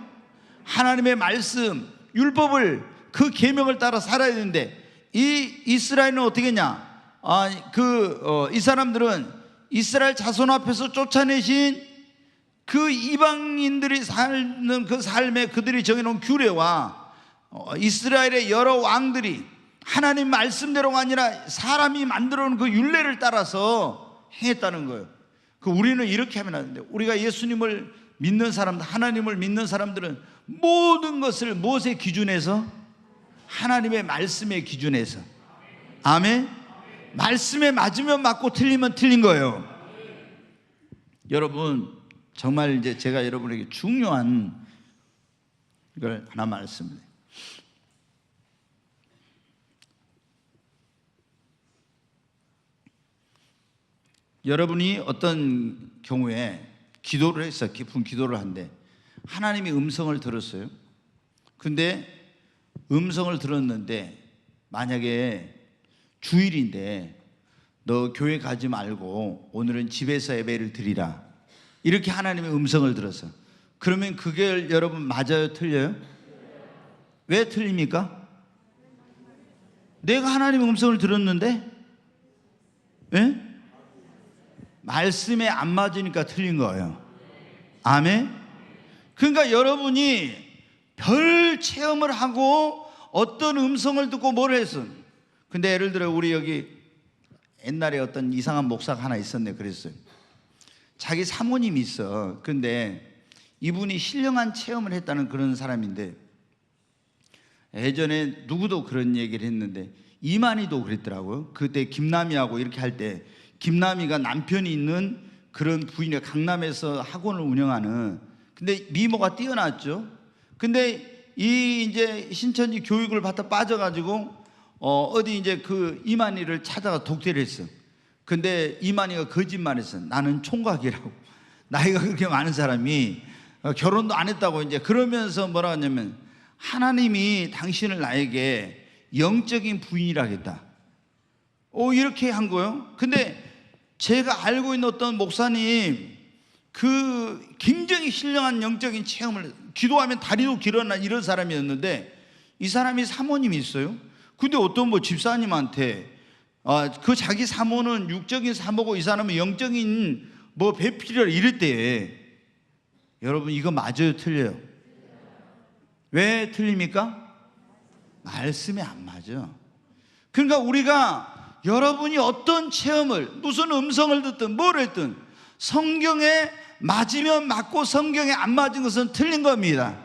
하나님의 말씀, 율법을, 그 계명을 따라 살아야 되는데 이 이스라엘은 어떻게 했냐? 이 사람들은 이스라엘 자손 앞에서 쫓아내신 그 이방인들이 사는 그 삶에 그들이 정해놓은 규례와 이스라엘의 여러 왕들이 하나님 말씀대로가 아니라 사람이 만들어놓은 그 율례를 따라서 행했다는 거예요. 우리는 이렇게 하면 안 되는데, 우리가 예수님을 믿는 사람들, 하나님을 믿는 사람들은 모든 것을 무엇의 기준에서? 하나님의 말씀의 기준에서. 아멘. 말씀에 맞으면 맞고 틀리면 틀린 거예요. 여러분, 정말 이제 제가 여러분에게 중요한 이걸 하나 말씀드려요. 여러분이 어떤 경우에 기도를 했어, 깊은 기도를 한데 하나님이 음성을 들었어요. 근데 음성을 들었는데 만약에 주일인데 너 교회 가지 말고 오늘은 집에서 예배를 드리라, 이렇게 하나님의 음성을 들었어. 그러면 그게 여러분 맞아요, 틀려요? 왜 틀립니까? 내가 하나님의 음성을 들었는데 예? 말씀에 안 맞으니까 틀린 거예요. 아멘. 그러니까 여러분이 별 체험을 하고 어떤 음성을 듣고 뭘 했어. 근데 예를 들어 우리 여기 옛날에 어떤 이상한 목사가 하나 있었네. 그랬어요. 자기 사모님이 있어. 근데 이분이 신령한 체험을 했다는 그런 사람인데, 예전에 누구도 그런 얘기를 했는데 이만희도 그랬더라고요. 그때 김남희하고 이렇게 할 때 김남희가 남편이 있는 그런 부인이 강남에서 학원을 운영하는, 근데 미모가 뛰어났죠. 근데 이 이제 신천지 교육을 받다 빠져가지고 어디 이제 그 이만희를 찾아가 독대를 했어. 근데 이만희가 거짓말했어. 나는 총각이라고. 나이가 그렇게 많은 사람이 결혼도 안 했다고. 이제 그러면서 뭐라 하냐면 하나님이 당신을 나에게 영적인 부인이라 했다. 이렇게 한 거예요. 근데 제가 알고 있는 어떤 목사님, 그 굉장히 신령한 영적인 체험을, 기도하면 다리도 길어나 이런 사람이었는데, 이 사람이 사모님이 있어요. 근데 어떤 뭐 집사님한테 그 자기 사모는 육적인 사모고 이 사람은 영적인 뭐 배필이라 이랬대. 여러분, 이거 맞아요, 틀려요? 왜 틀립니까? 말씀에 안 맞아. 그러니까 우리가, 여러분이 어떤 체험을, 무슨 음성을 듣든 뭘 했든 성경에 맞으면 맞고 성경에 안 맞은 것은 틀린 겁니다.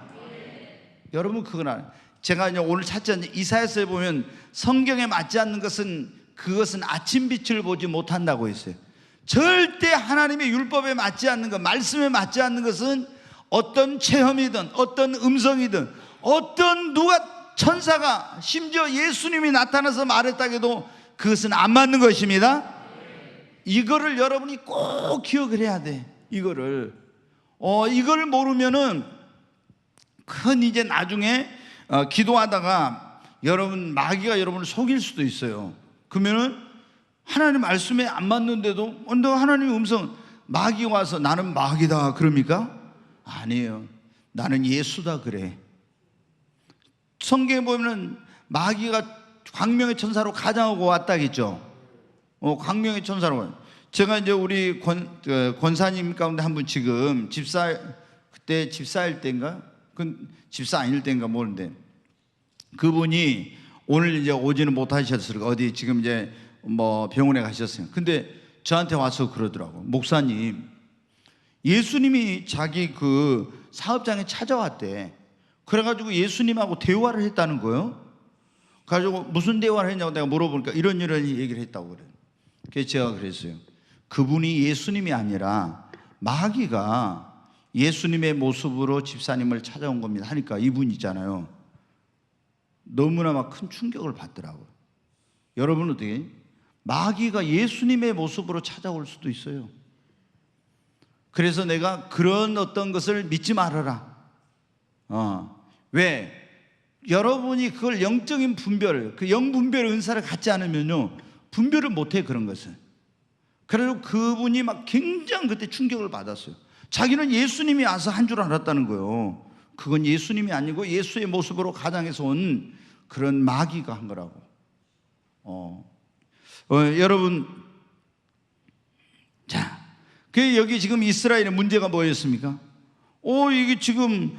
여러분, 그건 알아요. 제가 오늘 찾지 이사야서에 보면 성경에 맞지 않는 것은 그것은 아침 빛을 보지 못한다고 했어요. 절대 하나님의 율법에 맞지 않는 것, 말씀에 맞지 않는 것은 어떤 체험이든 어떤 음성이든 어떤 누가 천사가 심지어 예수님이 나타나서 말했다 해도 그것은 안 맞는 것입니다. 이거를 여러분이 꼭 기억을 해야 돼. 이거를 모르면은 큰 이제 나중에 기도하다가 여러분 마귀가 여러분을 속일 수도 있어요. 그러면은 하나님 말씀에 안 맞는데도 하나님 음성, 마귀 와서 나는 마귀다 그럽니까? 아니에요. 나는 예수다 그래. 성경에 보면은 마귀가 광명의 천사로 가장하고 왔다겠죠. 광명의 천사로. 제가 이제 우리 권사님 가운데 한 분 지금 그때 집사일 때인가? 집사 아닐 때인가 모르는데 그분이 오늘 이제 오지는 못하셨어요. 어디 지금 이제 뭐 병원에 가셨어요. 근데 저한테 와서 그러더라고. 목사님, 예수님이 자기 그 사업장에 찾아왔대. 그래가지고 예수님하고 대화를 했다는 거예요. 그래가지고 무슨 대화를 했냐고 내가 물어보니까 이런 얘기를 했다고 그래요. 그래서 제가 그랬어요. 그분이 예수님이 아니라 마귀가 예수님의 모습으로 집사님을 찾아온 겁니다 하니까 이분 있잖아요. 너무나 막 큰 충격을 받더라고요. 여러분은 어떻게? 마귀가 예수님의 모습으로 찾아올 수도 있어요. 그래서 내가 그런 어떤 것을 믿지 말아라. 왜? 여러분이 그걸 영적인 분별, 그 영분별 은사를 갖지 않으면요 분별을 못해 그런 것을. 그래서 그분이 막 굉장히 그때 충격을 받았어요. 자기는 예수님이 와서 한 줄 알았다는 거예요. 그건 예수님이 아니고 예수의 모습으로 가장해서 온 그런 마귀가 한 거라고. 여러분, 자, 여기 지금 이스라엘의 문제가 뭐였습니까? 이게 지금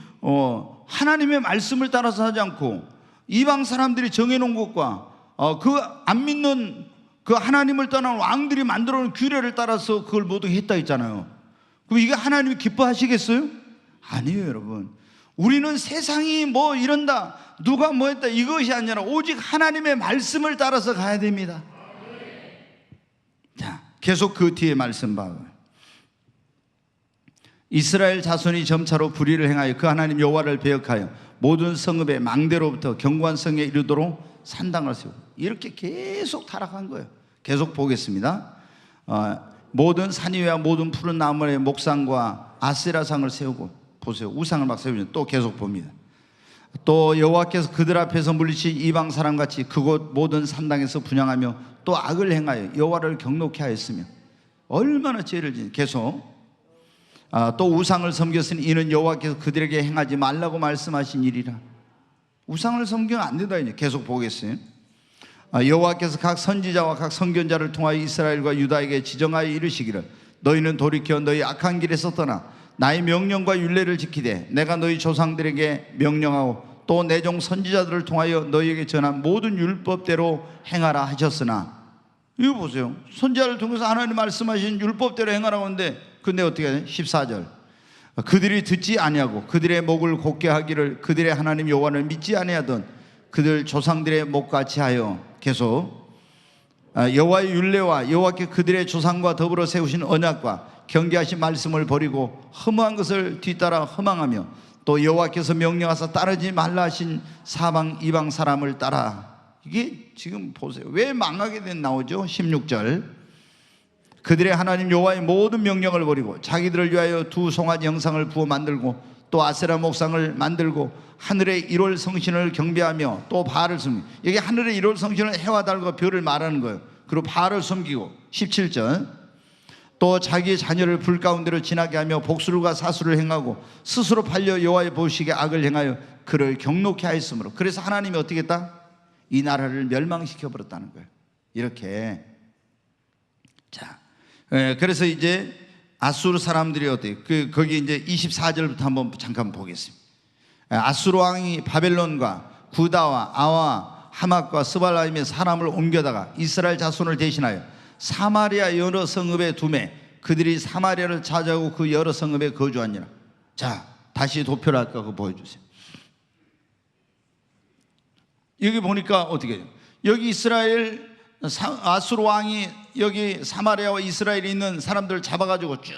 하나님의 말씀을 따라서 하지 않고 이방 사람들이 정해놓은 것과 그 안 믿는 그 하나님을 떠난 왕들이 만들어 놓은 규례를 따라서 그걸 모두 했다 했잖아요. 그럼 이게 하나님이 기뻐하시겠어요? 아니에요, 여러분. 우리는 세상이 뭐 이런다, 누가 뭐 했다, 이것이 아니라 오직 하나님의 말씀을 따라서 가야 됩니다. 자, 계속 그 뒤에 말씀 봐요. 이스라엘 자손이 점차로 불의를 행하여 그 하나님 여호와를 배역하여 모든 성읍의 망대로부터 견고한 성에 이르도록 산당을 세우고, 이렇게 계속 타락한 거예요. 계속 보겠습니다. 모든 산 위와 모든 푸른 나무의 목상과 아세라상을 세우고, 보세요, 우상을 막 세우죠. 또 계속 봅니다. 또 여호와께서 그들 앞에서 물리치 이방 사람같이 그곳 모든 산당에서 분향하며 또 악을 행하여 여호와를 경노케 하였으며, 얼마나 죄를 지니. 계속 또 우상을 섬겼으니 이는 여호와께서 그들에게 행하지 말라고 말씀하신 일이라. 우상을 섬기면 안 된다. 이제 계속 보겠어요. 여호와께서 각 선지자와 각 선견자를 통하여 이스라엘과 유다에게 지정하여 이르시기를 너희는 돌이켜 너희 악한 길에서 떠나 나의 명령과 율례를 지키되 내가 너희 조상들에게 명령하고 또 내 종 선지자들을 통하여 너희에게 전한 모든 율법대로 행하라 하셨으나. 이거 보세요. 선지자를 통해서 하나님 말씀하신 율법대로 행하라고 하는데, 근데 어떻게 하냐? 14절. 그들이 듣지 아니하고 그들의 목을 곧게 하기를 그들의 하나님 여호와를 믿지 아니하던 그들 조상들의 목같이 하여. 계속 여호와의 율례와 여호와께 그들의 조상과 더불어 세우신 언약과 경계하신 말씀을 버리고 허무한 것을 뒤따라 허망하며 또 여호와께서 명령하사 따르지 말라 하신 사방 이방 사람을 따라. 이게 지금 보세요. 왜 망하게 된 나오죠? 16절. 그들의 하나님 여호와의 모든 명령을 버리고 자기들을 위하여 두 송아지 형상을 부어 만들고 또 아세라 목상을 만들고 하늘의 1월 성신을 경배하며 또 바알을 섬기고. 여기 하늘의 1월 성신은 해와 달과 별을 말하는 거예요. 그리고 바알을 섬기고. 17절. 또 자기의 자녀를 불 가운데로 지나게 하며 복수를과 사수를 행하고 스스로 팔려 여호와의 보시기에 악을 행하여 그를 경노케 하였으므로. 그래서 하나님이 어떻게 했다? 이 나라를 멸망시켜 버렸다는 거예요. 이렇게. 자, 그래서 이제 아수르 사람들이 어떻게, 거기 이제 24절부터 한번 잠깐 보겠습니다. 아수르 왕이 바벨론과 구다와 아와 하맛과 스발라임의 사람을 옮겨다가 이스라엘 자손을 대신하여 사마리아 여러 성읍에 두매 그들이 사마리아를 차지하고 그 여러 성읍에 거주하니라. 자, 다시 도표를 할까? 그거 보여주세요. 여기 보니까 어떻게 해요? 여기 이스라엘 아수르 왕이 여기 사마리아와 이스라엘에 있는 사람들을 잡아가지고 쭉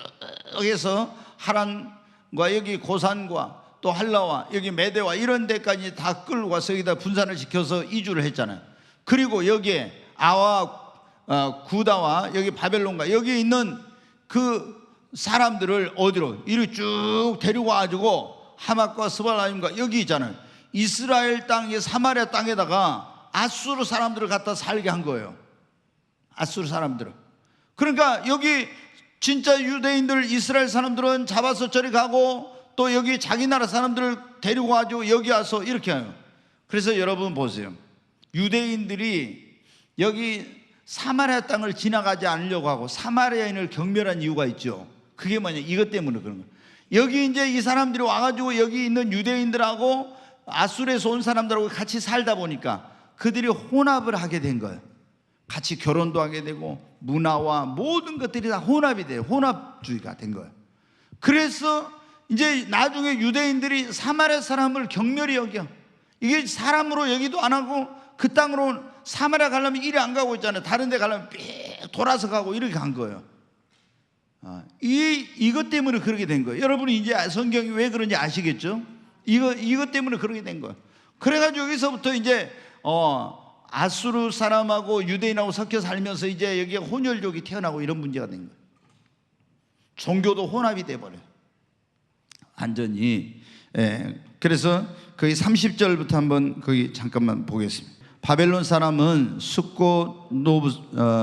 해서 하란 여기 고산과 또 한라와 여기 메대와 이런 데까지 다 끌고 와서 여기다 분산을 시켜서 이주를 했잖아요. 그리고 여기에 아와 구다와 여기 바벨론과 여기 있는 그 사람들을 어디로 이리 쭉 데리고 와가지고 하맛과 스발라임과 여기 있잖아요. 이스라엘 땅, 사마리아 땅에다가 아수르 사람들을 갖다 살게 한 거예요. 아수르 사람들을. 그러니까 여기 진짜 유대인들, 이스라엘 사람들은 잡아서 저리 가고 또 여기 자기 나라 사람들을 데리고 와가지고 여기 와서 이렇게 해요. 그래서 여러분 보세요. 유대인들이 여기 사마리아 땅을 지나가지 않으려고 하고 사마리아인을 경멸한 이유가 있죠. 그게 뭐냐, 이것 때문에 그런 거예요. 여기 이제 이 사람들이 와가지고 여기 있는 유대인들하고 아수르에서 온 사람들하고 같이 살다 보니까 그들이 혼합을 하게 된 거예요. 같이 결혼도 하게 되고 문화와 모든 것들이 다 혼합이 돼요. 혼합주의가 된 거예요. 그래서 이제 나중에 유대인들이 사마리아 사람을 경멸히 여겨. 이게 사람으로 여기도 안 하고 그 땅으로 사마리아 가려면 이리 안 가고 있잖아요. 다른 데 가려면 삐 돌아서 가고 이렇게 간 거예요. 이것 때문에 그렇게 된 거예요. 여러분이 이제 성경이 왜 그런지 아시겠죠? 이것 때문에 그렇게 된 거예요. 그래가지고 여기서부터 이제 아수르 사람하고 유대인하고 섞여 살면서 이제 여기에 혼혈족이 태어나고 이런 문제가 된 거예요. 종교도 혼합이 돼버려요. 완전히. 그래서 거기 30절부터 한번 거기 잠깐만 보겠습니다. 바벨론 사람은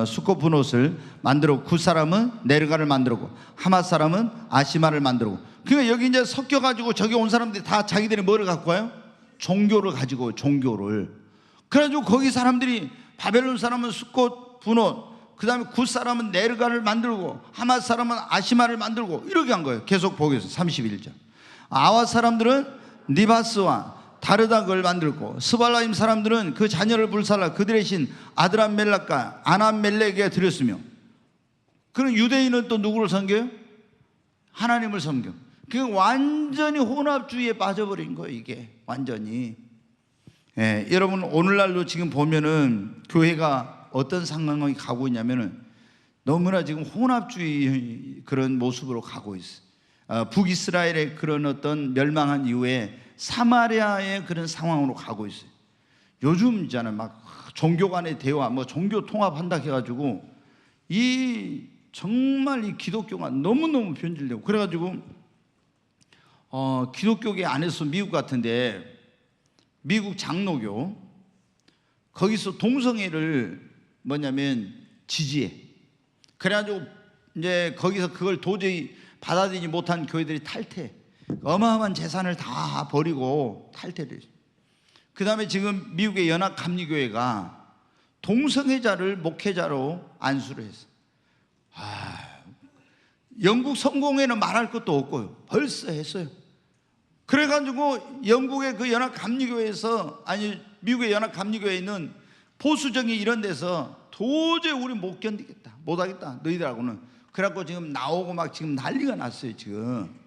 수코브노스를 만들었고 구 사람은 네르가를 만들었고 하맛 사람은 아시마를 만들었고. 그러니까 여기 이제 섞여가지고 저기 온 사람들이 다 자기들이 뭐를 갖고 와요? 종교를 가지고, 종교를. 그래가지고 거기 사람들이 바벨론 사람은 수코브노, 그 다음에 구 사람은 네르가를 만들고 하맛 사람은 아시마를 만들고 이렇게 한 거예요. 계속 보겠습니다. 31절. 아와 사람들은 니바스와 다르닥을 만들고 스발라임 사람들은 그 자녀를 불살라 그들의 신 아드람멜렉과 아남멜렉에게 드렸으며. 그럼 유대인은 또 누구를 섬겨요? 하나님을 섬겨. 그 완전히 혼합주의에 빠져버린 거예요. 이게 완전히. 여러분 오늘날로 지금 보면은 교회가 어떤 상황이 가고 있냐면은 너무나 지금 혼합주의 그런 모습으로 가고 있어요. 북이스라엘의 그런 어떤 멸망한 이후에 사마리아의 그런 상황으로 가고 있어요. 요즘 있잖아요. 막 종교 간의 대화, 뭐 종교 통합한다 해가지고 정말 이 기독교가 너무너무 변질되고 그래가지고 기독교계 안에서 미국 같은데 미국 장로교 거기서 동성애를 뭐냐면 지지해. 그래가지고 이제 거기서 그걸 도저히 받아들이지 못한 교회들이 탈퇴. 어마어마한 재산을 다 버리고 탈퇴를 했어요. 그 다음에 지금 미국의 연합감리교회가 동성애자를 목회자로 안수를 했어요. 영국 성공회는 말할 것도 없고요. 벌써 했어요. 그래가지고 영국의 그 연합감리교회에서, 아니 미국의 연합감리교회에 있는 보수정이 이런 데서 도저히 우리 못 견디겠다, 못하겠다 너희들하고는. 그래갖고 지금 나오고 막 지금 난리가 났어요 지금.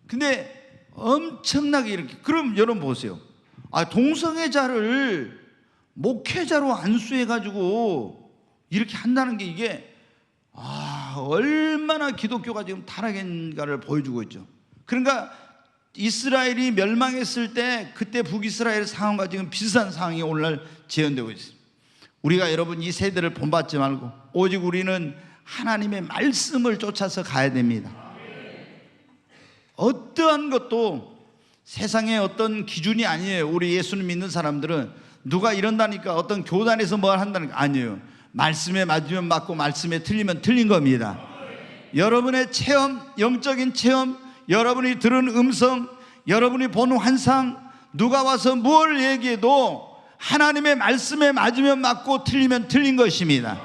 근데 엄청나게 이렇게. 그럼 여러분 보세요. 동성애자를 목회자로 안수해가지고 이렇게 한다는 게 이게 얼마나 기독교가 지금 타락인가를 보여주고 있죠. 그러니까 이스라엘이 멸망했을 때 그때 북이스라엘 상황과 지금 비슷한 상황이 오늘날 재현되고 있습니다. 우리가 여러분 이 세대를 본받지 말고 오직 우리는 하나님의 말씀을 쫓아서 가야 됩니다. 어떠한 것도 세상의 어떤 기준이 아니에요. 우리 예수님 믿는 사람들은 누가 이런다니까 어떤 교단에서 뭘 한다니까 아니에요. 말씀에 맞으면 맞고 말씀에 틀리면 틀린 겁니다. 여러분의 체험, 영적인 체험, 여러분이 들은 음성, 여러분이 본 환상, 누가 와서 뭘 얘기해도 하나님의 말씀에 맞으면 맞고 틀리면 틀린 것입니다.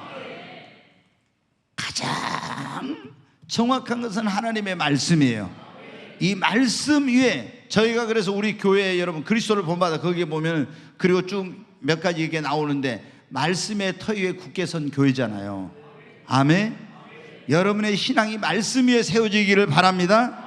가장 정확한 것은 하나님의 말씀이에요. 이 말씀 위에 저희가 그래서 우리 교회 여러분 그리스도를 본받아 거기에 보면 그리고 쭉 몇 가지 이게 나오는데 말씀의 터 위에 굳게 선 교회잖아요. 아멘. 여러분의 신앙이 말씀 위에 세워지기를 바랍니다.